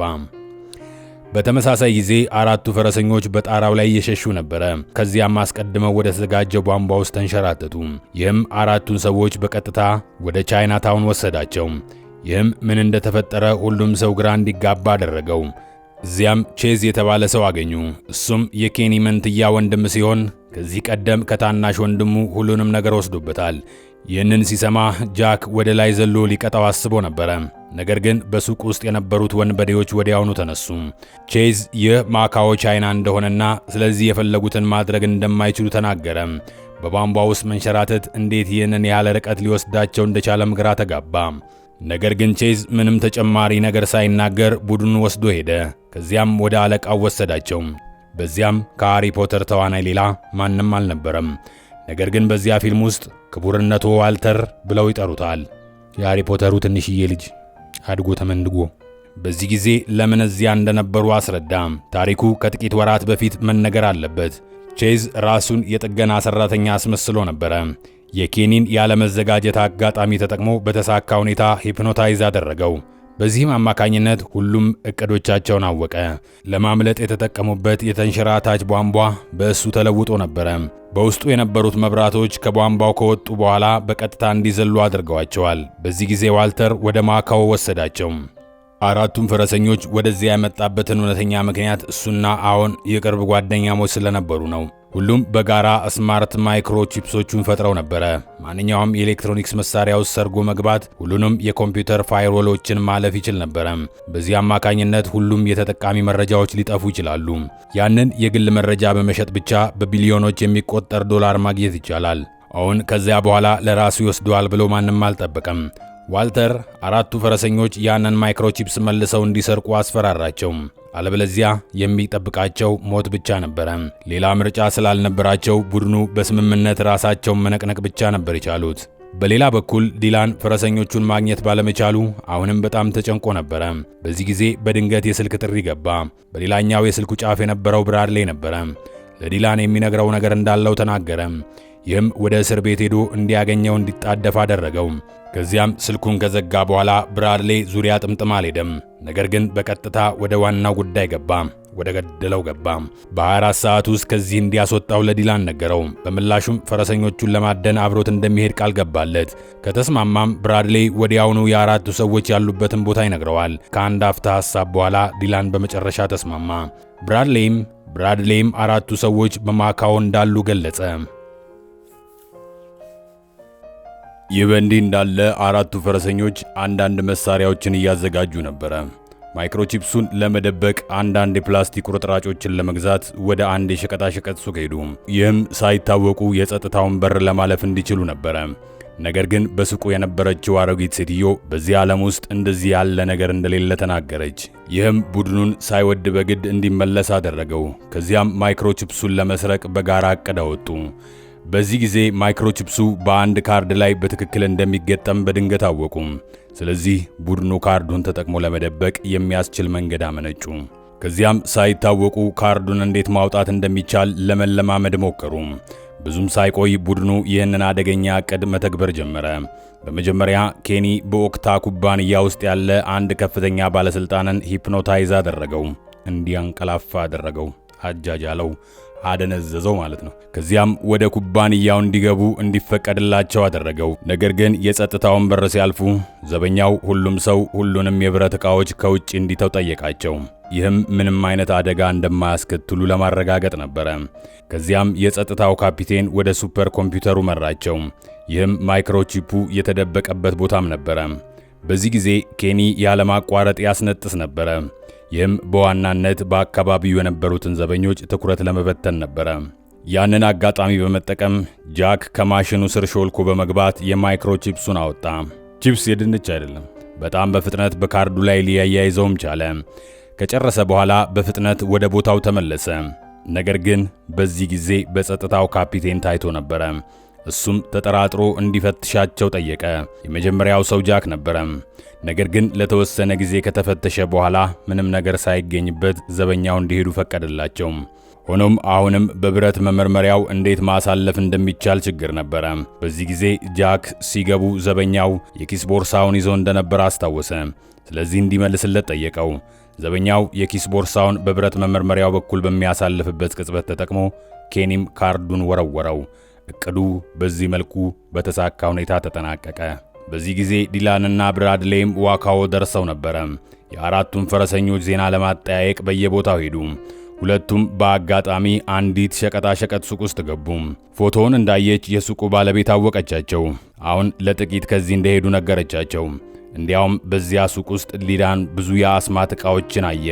በተመሳሳይ ጊዜ 4ቱ ፈረሰኞች በጣራው ላይ እየሸሹ ነበረ። ከዚያም አስቀድመው ወደ ተዘጋጀው ቧንቧ ውስጥ ተንሸራተቱ። ይህም 4ቱን ሰዎች በቀጥታ ወደ ቻይና ታውን ወሰዳቸው። ይህም ምን እንደተፈጠረ ሁሉም ሰው ግራ እንዲጋባ አደረገው። እዚያም ቼዝ የተባለ ሰው አገኙ። እሱም የኬኒ መንትያ ወንድም ሲሆን ከዚህ ቀደም ከታናሽ ወንድሙ ሁሉንም ነገር ወስዶበታል። ይህንን ሲሰማ ጃክ ወደ ላይ ዘሎ ሊቀጣው አስቦ ነበረ። ነገር ግን በሱቅ ውስጥ የነበሩት ወንበዴዎች ወዲያውኑ ተነሱ። ቼዝ ይህ ማካኦ ቻይና እንደሆነና ስለዚህ የፈለጉትን ማድረግ እንደማይችሉ ተናገረ። በቧንቧ ውስጥ መንሸራተት እንዴት ይህንን ያለ ርቀት ሊወስዳቸው እንደቻለም ግራ ተጋባ። ነገር ግን ቼዝ ምንም ተጨማሪ ነገር ሳይናገር ቡድኑ ወስዶ ሄደ። ከዚያም ወደ አለቃው ወሰዳቸው። በዚያም ከሃሪ ፖተር ተዋናይ ሌላ ማንም አልነበረም። ነገር ግን በዚያ ፊልም ውስጥ ክቡርነቶ ዋልተር ብለው ይጠሩታል። የሃሪ ፖተሩ ትንሽዬ ልጅ አድጎ ተመንድጎ። በዚህ ጊዜ ለምን እዚያ እንደነበሩ አስረዳ። ታሪኩ ከጥቂት ወራት በፊት መነገር አለበት። ቼዝ ራሱን የጥገና ሰራተኛ አስመስሎ ነበረ። የኬኒን ያለመዘጋጀት አጋጣሚ ተጠቅሞ በተሳካ ሁኔታ ሂፕኖታይዝ አደረገው። በዚህም አማካኝነት ሁሉም እቅዶቻቸውን አወቀ። ለማምለጥ የተጠቀሙበት የተንሸራታች ቧንቧ በእሱ ተለውጦ ነበረ። በውስጡ የነበሩት መብራቶች ከቧንቧው ከወጡ በኋላ በቀጥታ እንዲዘሉ አድርገዋቸዋል። በዚህ ጊዜ ዋልተር ወደ ማካኦ ወሰዳቸው። 4ቱም ፈረሰኞች ወደዚያ የመጣበትን እውነተኛ ምክንያት እሱና አዎን የቅርብ ጓደኛሞች ስለነበሩ ነው። ሁሉም በጋራ ስማርት ማይክሮቺፕሶቹን ፈጥረው ነበረ። ማንኛውም የኤሌክትሮኒክስ መሳሪያ ውስጥ ሰርጎ መግባት ሁሉንም የኮምፒውተር ፋይርዎሎችን ማለፍ ይችል ነበረ። በዚህ አማካኝነት ሁሉም የተጠቃሚ መረጃዎች ሊጠፉ ይችላሉ። ያንን የግል መረጃ በመሸጥ ብቻ በቢሊዮኖች የሚቆጠር ዶላር ማግኘት ይቻላል። አሁን ከዚያ በኋላ ለራሱ ይወስደዋል ብሎ ማንም አልጠበቀም። ዋልተር 4ቱ ፈረሰኞች ያንን ማይክሮቺፕስ መልሰው እንዲሰርቁ አስፈራራቸው። አለበለዚያ የሚጠብቃቸው ሞት ብቻ ነበረ። ሌላ ምርጫ ስላልነበራቸው ቡድኑ በስምምነት ራሳቸውን መነቅነቅ ብቻ ነበር የቻሉት። በሌላ በኩል ዲላን ፈረሰኞቹን ማግኘት ባለመቻሉ አሁንም በጣም ተጨንቆ ነበረ። በዚህ ጊዜ በድንገት የስልክ ጥሪ ገባ። በሌላኛው የስልኩ ጫፍ የነበረው ብራድሌ ነበረ። ለዲላን የሚነግረው ነገር እንዳለው ተናገረ። ይህም ወደ እስር ቤት ሄዶ እንዲያገኘው እንዲጣደፍ አደረገው። ከዚያም ስልኩን ከዘጋ በኋላ ብራድሌ ዙሪያ ጥምጥም አልሄደም። ነገር ግን በቀጥታ ወደ ዋናው ጉዳይ ገባ። ወደ ገደለው ገባ። በ24 ሰዓት ውስጥ ከዚህ እንዲያስወጣው ለዲላን ነገረው። በምላሹም ፈረሰኞቹን ለማደን አብሮት እንደሚሄድ ቃል ገባለት። ከተስማማም ብራድሌ ወዲያውኑ የ4ቱ ሰዎች ያሉበትን ቦታ ይነግረዋል። ከአንድ አፍታ ሐሳብ በኋላ ዲላን በመጨረሻ ተስማማ። ብራድሌም 4ቱ ሰዎች በማካኦ እንዳሉ ገለጸ። ይህ በእንዲህ እንዳለ 4ቱ ፈረሰኞች አንዳንድ መሳሪያዎችን እያዘጋጁ ነበረ። ማይክሮቺፕሱን ለመደበቅ አንዳንድ የፕላስቲክ ቁርጥራጮችን ለመግዛት ወደ አንድ የሸቀጣሸቀጥ ሱቅ ሄዱ። ይህም ሳይታወቁ የጸጥታውን በር ለማለፍ እንዲችሉ ነበረ። ነገር ግን በሱቁ የነበረችው አሮጊት ሴትዮ በዚህ ዓለም ውስጥ እንደዚህ ያለ ነገር እንደሌለ ተናገረች። ይህም ቡድኑን ሳይወድ በግድ እንዲመለስ አደረገው። ከዚያም ማይክሮቺፕሱን ለመስረቅ በጋራ እቅድ አወጡ። በዚህ ጊዜ ማይክሮቺፕሱ በአንድ ካርድ ላይ በትክክል እንደሚገጠም በድንገት አወቁ። ስለዚህ ቡድኑ ካርዱን ተጠቅሞ ለመደበቅ የሚያስችል መንገድ አመነጩ። ከዚያም ሳይታወቁ ካርዱን እንዴት ማውጣት እንደሚቻል ለመለማመድ ሞከሩ። ብዙም ሳይቆይ ቡድኑ ይህንን አደገኛ ዕቅድ መተግበር ጀመረ። በመጀመሪያ ኬኒ በኦክታ ኩባንያ ውስጥ ያለ አንድ ከፍተኛ ባለስልጣንን ሂፕኖታይዝ አደረገው። እንዲያንቀላፋ አደረገው። አጃጃለው፣ አደነዘዘው ማለት ነው። ከዚያም ወደ ኩባንያው እንዲገቡ እንዲፈቀድላቸው አደረገው። ነገር ግን የጸጥታውን በር ሲያልፉ ዘበኛው ሁሉም ሰው ሁሉንም የብረት ዕቃዎች ከውጭ እንዲተው ጠየቃቸው። ይህም ምንም አይነት አደጋ እንደማያስከትሉ ለማረጋገጥ ነበረ። ከዚያም የጸጥታው ካፒቴን ወደ ሱፐር ኮምፒውተሩ መራቸው። ይህም ማይክሮቺፑ የተደበቀበት ቦታም ነበረ። በዚህ ጊዜ ኬኒ ያለማቋረጥ ያስነጥስ ነበረ። ይህም በዋናነት በአካባቢው የነበሩትን ዘበኞች ትኩረት ለመበተን ነበረ። ያንን አጋጣሚ በመጠቀም ጃክ ከማሽኑ ስር ሾልኮ በመግባት የማይክሮቺፕሱን አወጣ። ቺፕስ የድንች አይደለም። በጣም በፍጥነት በካርዱ ላይ ሊያያይዘውም ቻለ። ከጨረሰ በኋላ በፍጥነት ወደ ቦታው ተመለሰ። ነገር ግን በዚህ ጊዜ በጸጥታው ካፒቴን ታይቶ ነበረ። እሱም ተጠራጥሮ እንዲፈትሻቸው ጠየቀ። የመጀመሪያው ሰው ጃክ ነበረ። ነገር ግን ለተወሰነ ጊዜ ከተፈተሸ በኋላ ምንም ነገር ሳይገኝበት ዘበኛው እንዲሄዱ ፈቀደላቸው። ሆኖም አሁንም በብረት መመርመሪያው እንዴት ማሳለፍ እንደሚቻል ችግር ነበረ። በዚህ ጊዜ ጃክ ሲገቡ ዘበኛው የኪስ ቦርሳውን ይዞ እንደነበር አስታወሰ። ስለዚህ እንዲመልስለት ጠየቀው። ዘበኛው የኪስ ቦርሳውን በብረት መመርመሪያው በኩል በሚያሳልፍበት ቅጽበት ተጠቅሞ ኬኒም ካርዱን ወረወረው። እቅዱ በዚህ መልኩ በተሳካ ሁኔታ ተጠናቀቀ። በዚህ ጊዜ ዲላንና ብራድሌይም ዋካዎ ደርሰው ነበረ። የአራቱም ፈረሰኞች ዜና ለማጠያየቅ በየቦታው ሄዱ። ሁለቱም በአጋጣሚ አንዲት ሸቀጣሸቀጥ ሱቅ ውስጥ ገቡ። ፎቶውን እንዳየች የሱቁ ባለቤት አወቀቻቸው። አሁን ለጥቂት ከዚህ እንደሄዱ ነገረቻቸው። እንዲያውም በዚያ ሱቅ ውስጥ ዲላን ብዙ የአስማት ዕቃዎችን አየ።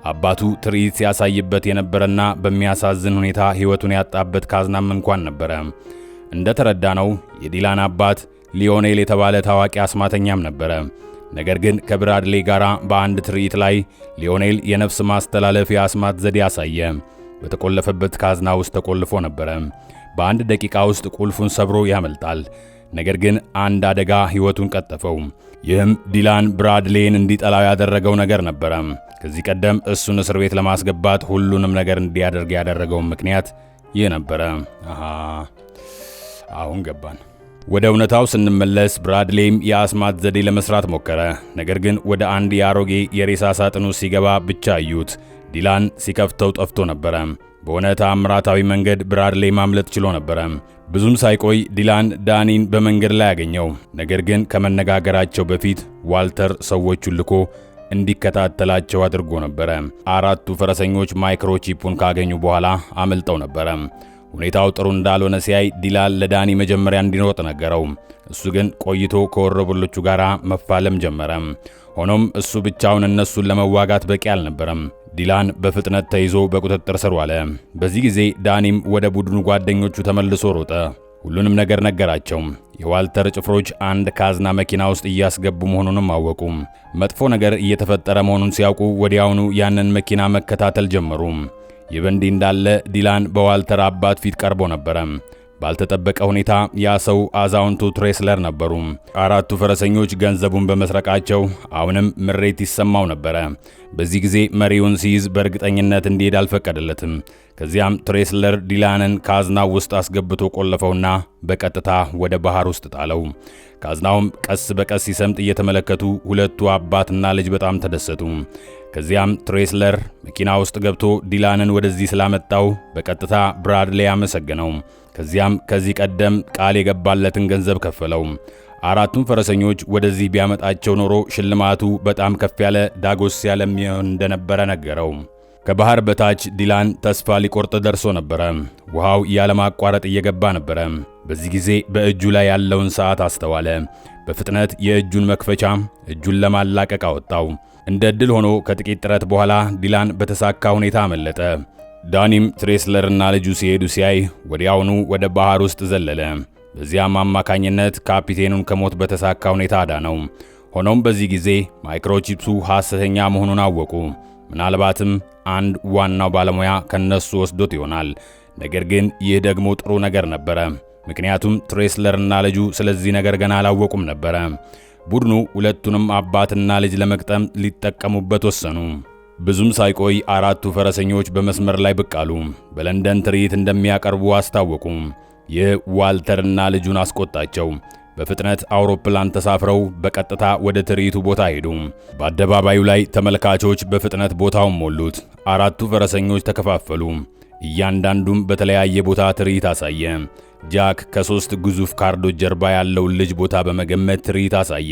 አባቱ ትርኢት ሲያሳይበት የነበረና በሚያሳዝን ሁኔታ ሕይወቱን ያጣበት ካዝናም እንኳን ነበረ። እንደተረዳነው የዲላን አባት ሊዮኔል የተባለ ታዋቂ አስማተኛም ነበረ። ነገር ግን ከብራድሌ ጋር በአንድ ትርኢት ላይ ሊዮኔል የነፍስ ማስተላለፍ የአስማት ዘዴ አሳየ። በተቆለፈበት ካዝና ውስጥ ተቆልፎ ነበረ። በአንድ ደቂቃ ውስጥ ቁልፉን ሰብሮ ያመልጣል። ነገር ግን አንድ አደጋ ሕይወቱን ቀጠፈው። ይህም ዲላን ብራድሌን እንዲጠላው ያደረገው ነገር ነበረ። ከዚህ ቀደም እሱን እስር ቤት ለማስገባት ሁሉንም ነገር እንዲያደርግ ያደረገው ምክንያት ይህ ነበረ። አሁን ገባን። ወደ እውነታው ስንመለስ ብራድሌም የአስማት ዘዴ ለመስራት ሞከረ። ነገር ግን ወደ አንድ የአሮጌ የሬሳ ሳጥኑ ሲገባ ብቻ አዩት። ዲላን ሲከፍተው ጠፍቶ ነበረ። በሆነ ተአምራታዊ መንገድ ብራድሌ ማምለጥ ችሎ ነበረ። ብዙም ሳይቆይ ዲላን ዳኒን በመንገድ ላይ ያገኘው። ነገር ግን ከመነጋገራቸው በፊት ዋልተር ሰዎቹን ልኮ እንዲከታተላቸው አድርጎ ነበረ። አራቱ ፈረሰኞች ማይክሮቺፑን ካገኙ በኋላ አመልጠው ነበረ። ሁኔታው ጥሩ እንዳልሆነ ሲያይ ዲላን ለዳኒ መጀመሪያ እንዲሮጥ ነገረው። እሱ ግን ቆይቶ ከወረበሎቹ ጋር መፋለም ጀመረ። ሆኖም እሱ ብቻውን እነሱን ለመዋጋት በቂ አልነበረም። ዲላን በፍጥነት ተይዞ በቁጥጥር ስር ዋለ። በዚህ ጊዜ ዳኒም ወደ ቡድኑ ጓደኞቹ ተመልሶ ሮጠ። ሁሉንም ነገር ነገራቸው። የዋልተር ጭፍሮች አንድ ካዝና መኪና ውስጥ እያስገቡ መሆኑንም አወቁ። መጥፎ ነገር እየተፈጠረ መሆኑን ሲያውቁ ወዲያውኑ ያንን መኪና መከታተል ጀመሩ። ይህ በእንዲህ እንዳለ ዲላን በዋልተር አባት ፊት ቀርቦ ነበረ። ባልተጠበቀ ሁኔታ ያ ሰው አዛውንቱ ትሬስለር ነበሩ። አራቱ ፈረሰኞች ገንዘቡን በመስረቃቸው አሁንም ምሬት ይሰማው ነበረ። በዚህ ጊዜ መሪውን ሲይዝ በእርግጠኝነት እንዲሄድ አልፈቀደለትም። ከዚያም ትሬስለር ዲላንን ካዝናው ውስጥ አስገብቶ ቆለፈውና በቀጥታ ወደ ባህር ውስጥ ጣለው። ካዝናውም ቀስ በቀስ ሲሰምጥ እየተመለከቱ ሁለቱ አባትና ልጅ በጣም ተደሰቱ። ከዚያም ትሬስለር መኪና ውስጥ ገብቶ ዲላንን ወደዚህ ስላመጣው በቀጥታ ብራድሌ አመሰገነው። ከዚያም ከዚህ ቀደም ቃል የገባለትን ገንዘብ ከፈለው። አራቱም ፈረሰኞች ወደዚህ ቢያመጣቸው ኖሮ ሽልማቱ በጣም ከፍ ያለ ዳጎስ ያለም እንደነበረ ነገረው። ከባህር በታች ዲላን ተስፋ ሊቆርጥ ደርሶ ነበረ። ውሃው ያለማቋረጥ እየገባ ነበረ። በዚህ ጊዜ በእጁ ላይ ያለውን ሰዓት አስተዋለ። በፍጥነት የእጁን መክፈቻ እጁን ለማላቀቅ አወጣው። እንደ ዕድል ሆኖ ከጥቂት ጥረት በኋላ ዲላን በተሳካ ሁኔታ አመለጠ። ዳኒም ትሬስለርና ልጁ ሲሄዱ ሲያይ ወዲያውኑ ወደ ባህር ውስጥ ዘለለ። በዚያም አማካኝነት ካፒቴኑን ከሞት በተሳካ ሁኔታ አዳነው። ሆኖም በዚህ ጊዜ ማይክሮቺፕሱ ሐሰተኛ መሆኑን አወቁ። ምናልባትም አንድ ዋናው ባለሙያ ከነሱ ወስዶት ይሆናል። ነገር ግን ይህ ደግሞ ጥሩ ነገር ነበረ፣ ምክንያቱም ትሬስለርና ልጁ ስለዚህ ነገር ገና አላወቁም ነበረ። ቡድኑ ሁለቱንም አባትና ልጅ ለመቅጠም ሊጠቀሙበት ወሰኑ። ብዙም ሳይቆይ አራቱ ፈረሰኞች በመስመር ላይ ብቅ አሉ። በለንደን ትርኢት እንደሚያቀርቡ አስታወቁ። ይህ ዋልተርና ልጁን አስቆጣቸው። በፍጥነት አውሮፕላን ተሳፍረው በቀጥታ ወደ ትርኢቱ ቦታ ሄዱ። በአደባባዩ ላይ ተመልካቾች በፍጥነት ቦታውን ሞሉት። አራቱ ፈረሰኞች ተከፋፈሉ። እያንዳንዱም በተለያየ ቦታ ትርኢት አሳየ። ጃክ ከ3 ግዙፍ ካርዶች ጀርባ ያለውን ልጅ ቦታ በመገመት ትርኢት አሳየ።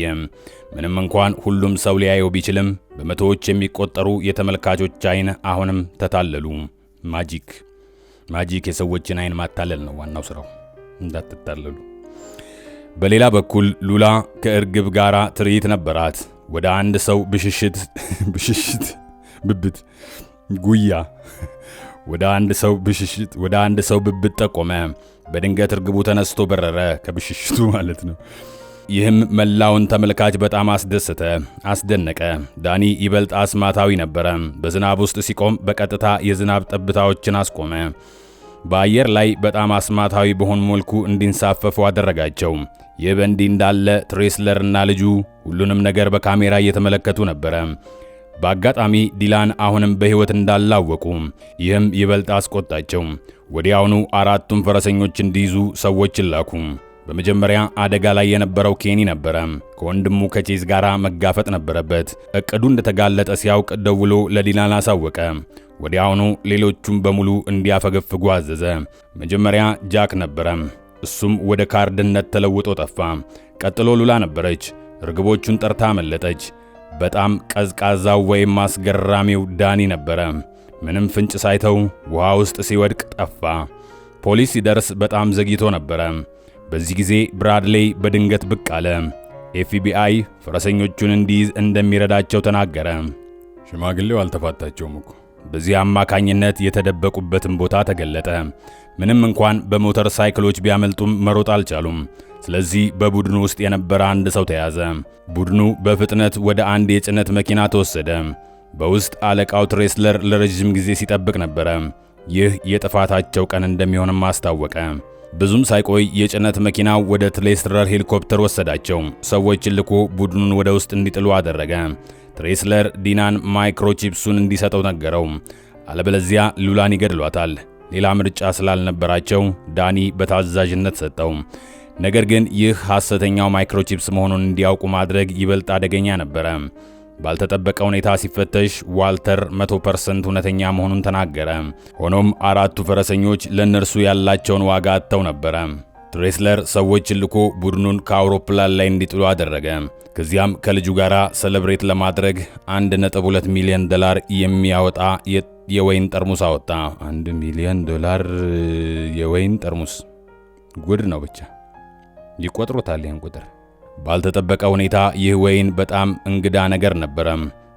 ምንም እንኳን ሁሉም ሰው ሊያየው ቢችልም በመቶዎች የሚቆጠሩ የተመልካቾች አይን አሁንም ተታለሉ። ማጂክ የሰዎችን አይን ማታለል ነው ዋናው ስራው፣ እንዳትታለሉ። በሌላ በኩል ሉላ ከእርግብ ጋር ትርኢት ነበራት። ወደ አንድ ሰው ብብት ጉያ ወደ አንድ ሰው ብብት ጠቆመ። በድንገት እርግቡ ተነስቶ በረረ፣ ከብሽሽቱ ማለት ነው። ይህም መላውን ተመልካች በጣም አስደነቀ። ዳኒ ይበልጥ አስማታዊ ነበረ። በዝናብ ውስጥ ሲቆም በቀጥታ የዝናብ ጠብታዎችን አስቆመ። በአየር ላይ በጣም አስማታዊ በሆነ መልኩ እንዲንሳፈፉ አደረጋቸው። ይህ በእንዲህ እንዳለ ትሬስለርና ልጁ ሁሉንም ነገር በካሜራ እየተመለከቱ ነበረ። በአጋጣሚ ዲላን አሁንም በሕይወት እንዳላወቁ፣ ይህም ይበልጥ አስቆጣቸው። ወዲያውኑ አራቱም ፈረሰኞች እንዲይዙ ሰዎችን ላኩ። በመጀመሪያ አደጋ ላይ የነበረው ኬኒ ነበረ። ከወንድሙ ከቼዝ ጋር መጋፈጥ ነበረበት። እቅዱ እንደተጋለጠ ሲያውቅ ደውሎ ለዲላን አሳወቀ። ወዲያውኑ ሌሎቹም በሙሉ እንዲያፈገፍጉ አዘዘ። መጀመሪያ ጃክ ነበረ። እሱም ወደ ካርድነት ተለውጦ ጠፋ። ቀጥሎ ሉላ ነበረች። ርግቦቹን ጠርታ አመለጠች። በጣም ቀዝቃዛው ወይም አስገራሚው ዳኒ ነበረ። ምንም ፍንጭ ሳይተው ውሃ ውስጥ ሲወድቅ ጠፋ። ፖሊስ ሲደርስ በጣም ዘግይቶ ነበረ። በዚህ ጊዜ ብራድሌይ በድንገት ብቅ አለ። ኤፍቢአይ ፈረሰኞቹን እንዲይዝ እንደሚረዳቸው ተናገረ። ሽማግሌው አልተፋታቸውም እኮ። በዚህ አማካኝነት የተደበቁበትን ቦታ ተገለጠ። ምንም እንኳን በሞተር ሳይክሎች ቢያመልጡም መሮጥ አልቻሉም። ስለዚህ በቡድኑ ውስጥ የነበረ አንድ ሰው ተያዘ። ቡድኑ በፍጥነት ወደ አንድ የጭነት መኪና ተወሰደ። በውስጥ አለቃው ትሬስለር ለረጅም ጊዜ ሲጠብቅ ነበረ። ይህ የጥፋታቸው ቀን እንደሚሆንም አስታወቀ። ብዙም ሳይቆይ የጭነት መኪናው ወደ ትሬስለር ሄሊኮፕተር ወሰዳቸው። ሰዎችን ልኮ ቡድኑን ወደ ውስጥ እንዲጥሉ አደረገ። ትሬስለር ዲናን ማይክሮቺፕሱን እንዲሰጠው ነገረው። አለበለዚያ ሉላን ይገድሏታል። ሌላ ምርጫ ስላልነበራቸው ዳኒ በታዛዥነት ሰጠው። ነገር ግን ይህ ሐሰተኛው ማይክሮቺፕስ መሆኑን እንዲያውቁ ማድረግ ይበልጥ አደገኛ ነበረ። ባልተጠበቀ ሁኔታ ሲፈተሽ ዋልተር 100% እውነተኛ መሆኑን ተናገረ። ሆኖም አራቱ ፈረሰኞች ለእነርሱ ያላቸውን ዋጋ አጥተው ነበረ። ትሬስለር ሰዎችን ልኮ ቡድኑን ከአውሮፕላን ላይ እንዲጥሉ አደረገ። ከዚያም ከልጁ ጋር ሰለብሬት ለማድረግ $1.2 ሚሊዮን የሚያወጣ የወይን ጠርሙስ አወጣ። $1 ሚሊዮን የወይን ጠርሙስ ጉድ ነው። ብቻ ይቆጥሩታል ይህን ቁጥር። ባልተጠበቀ ሁኔታ ይህ ወይን በጣም እንግዳ ነገር ነበረ።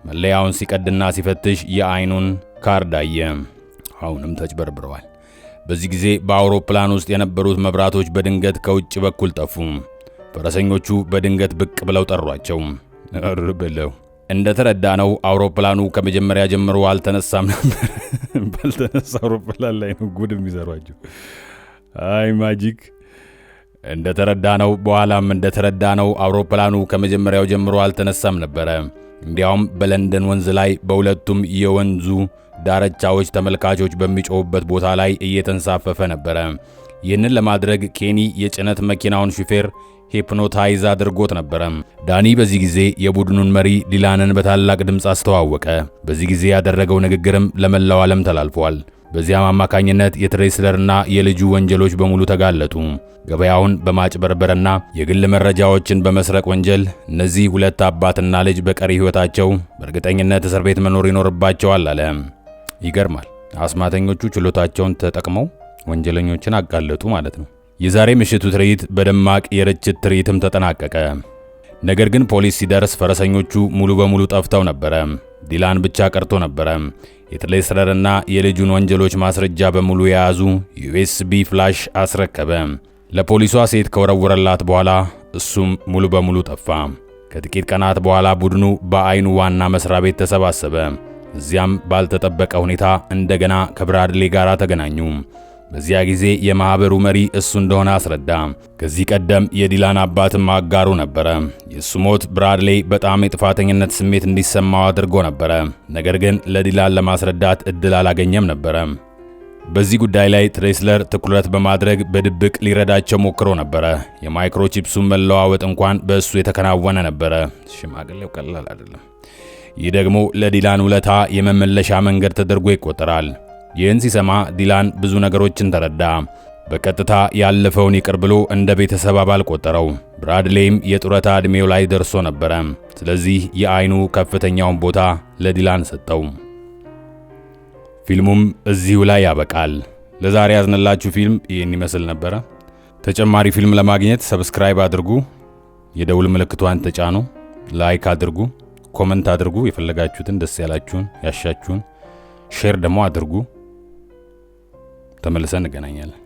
መለያውን ሲቀድና ሲፈትሽ የአይኑን ካርድ አየ። አሁንም ተጭበርብረዋል። በዚህ ጊዜ በአውሮፕላን ውስጥ የነበሩት መብራቶች በድንገት ከውጭ በኩል ጠፉ። ፈረሰኞቹ በድንገት ብቅ ብለው ጠሯቸው። ብለው እንደተረዳ ነው አውሮፕላኑ ከመጀመሪያ ጀምሮ አልተነሳም ነበር። ባልተነሳ አውሮፕላን ላይ ነው ጉድ የሚሰሯቸው። አይ ማጂክ። በኋላም እንደተረዳነው አውሮፕላኑ ከመጀመሪያው ጀምሮ አልተነሳም ነበረ። እንዲያውም በለንደን ወንዝ ላይ በሁለቱም የወንዙ ዳርቻዎች ተመልካቾች በሚጮሁበት ቦታ ላይ እየተንሳፈፈ ነበረ። ይህንን ለማድረግ ኬኒ የጭነት መኪናውን ሹፌር ሂፕኖታይዝ አድርጎት ነበረ። ዳኒ በዚህ ጊዜ የቡድኑን መሪ ዲላንን በታላቅ ድምፅ አስተዋወቀ። በዚህ ጊዜ ያደረገው ንግግርም ለመላው ዓለም ተላልፏል። በዚያም አማካኝነት የትሬስለርና የልጁ ወንጀሎች በሙሉ ተጋለጡ። ገበያውን በማጭበርበርና የግል መረጃዎችን በመስረቅ ወንጀል እነዚህ ሁለት አባትና ልጅ በቀሪ ሕይወታቸው በእርግጠኝነት እስር ቤት መኖር ይኖርባቸዋል አለ። ይገርማል። አስማተኞቹ ችሎታቸውን ተጠቅመው ወንጀለኞችን አጋለጡ ማለት ነው። የዛሬ ምሽቱ ትርኢት በደማቅ የርችት ትርኢትም ተጠናቀቀ። ነገር ግን ፖሊስ ሲደርስ ፈረሰኞቹ ሙሉ በሙሉ ጠፍተው ነበረ። ዲላን ብቻ ቀርቶ ነበረ። የትሬስለርና የልጁን ወንጀሎች ማስረጃ በሙሉ የያዙ ዩኤስቢ ፍላሽ አስረከበ። ለፖሊሷ ሴት ከወረወረላት በኋላ እሱም ሙሉ በሙሉ ጠፋ። ከጥቂት ቀናት በኋላ ቡድኑ በአይኑ ዋና መስሪያ ቤት ተሰባሰበ። እዚያም ባልተጠበቀ ሁኔታ እንደገና ከብራድሌ ጋር ተገናኙ። በዚያ ጊዜ የማህበሩ መሪ እሱ እንደሆነ አስረዳ። ከዚህ ቀደም የዲላን አባትም አጋሩ ነበረ። የእሱ ሞት ብራድሌ በጣም የጥፋተኝነት ስሜት እንዲሰማው አድርጎ ነበረ። ነገር ግን ለዲላን ለማስረዳት እድል አላገኘም ነበረ። በዚህ ጉዳይ ላይ ትሬስለር ትኩረት በማድረግ በድብቅ ሊረዳቸው ሞክሮ ነበረ። የማይክሮቺፕሱን መለዋወጥ እንኳን በእሱ የተከናወነ ነበረ። ሽማግሌው ቀላል አይደለም። ይህ ደግሞ ለዲላን ውለታ የመመለሻ መንገድ ተደርጎ ይቆጠራል። ይህን ሲሰማ ዲላን ብዙ ነገሮችን ተረዳ። በቀጥታ ያለፈውን ይቅር ብሎ እንደ ቤተሰብ አባል ቆጠረው። ብራድሌይም የጡረታ ዕድሜው ላይ ደርሶ ነበረ። ስለዚህ የአይኑ ከፍተኛውን ቦታ ለዲላን ሰጠው። ፊልሙም እዚሁ ላይ ያበቃል። ለዛሬ ያዝነላችሁ ፊልም ይህን ይመስል ነበረ። ተጨማሪ ፊልም ለማግኘት ሰብስክራይብ አድርጉ፣ የደውል ምልክቷን ተጫኑ፣ ላይክ አድርጉ፣ ኮመንት አድርጉ፣ የፈለጋችሁትን ደስ ያላችሁን ያሻችሁን ሼር ደግሞ አድርጉ። ተመልሰን እንገናኛለን።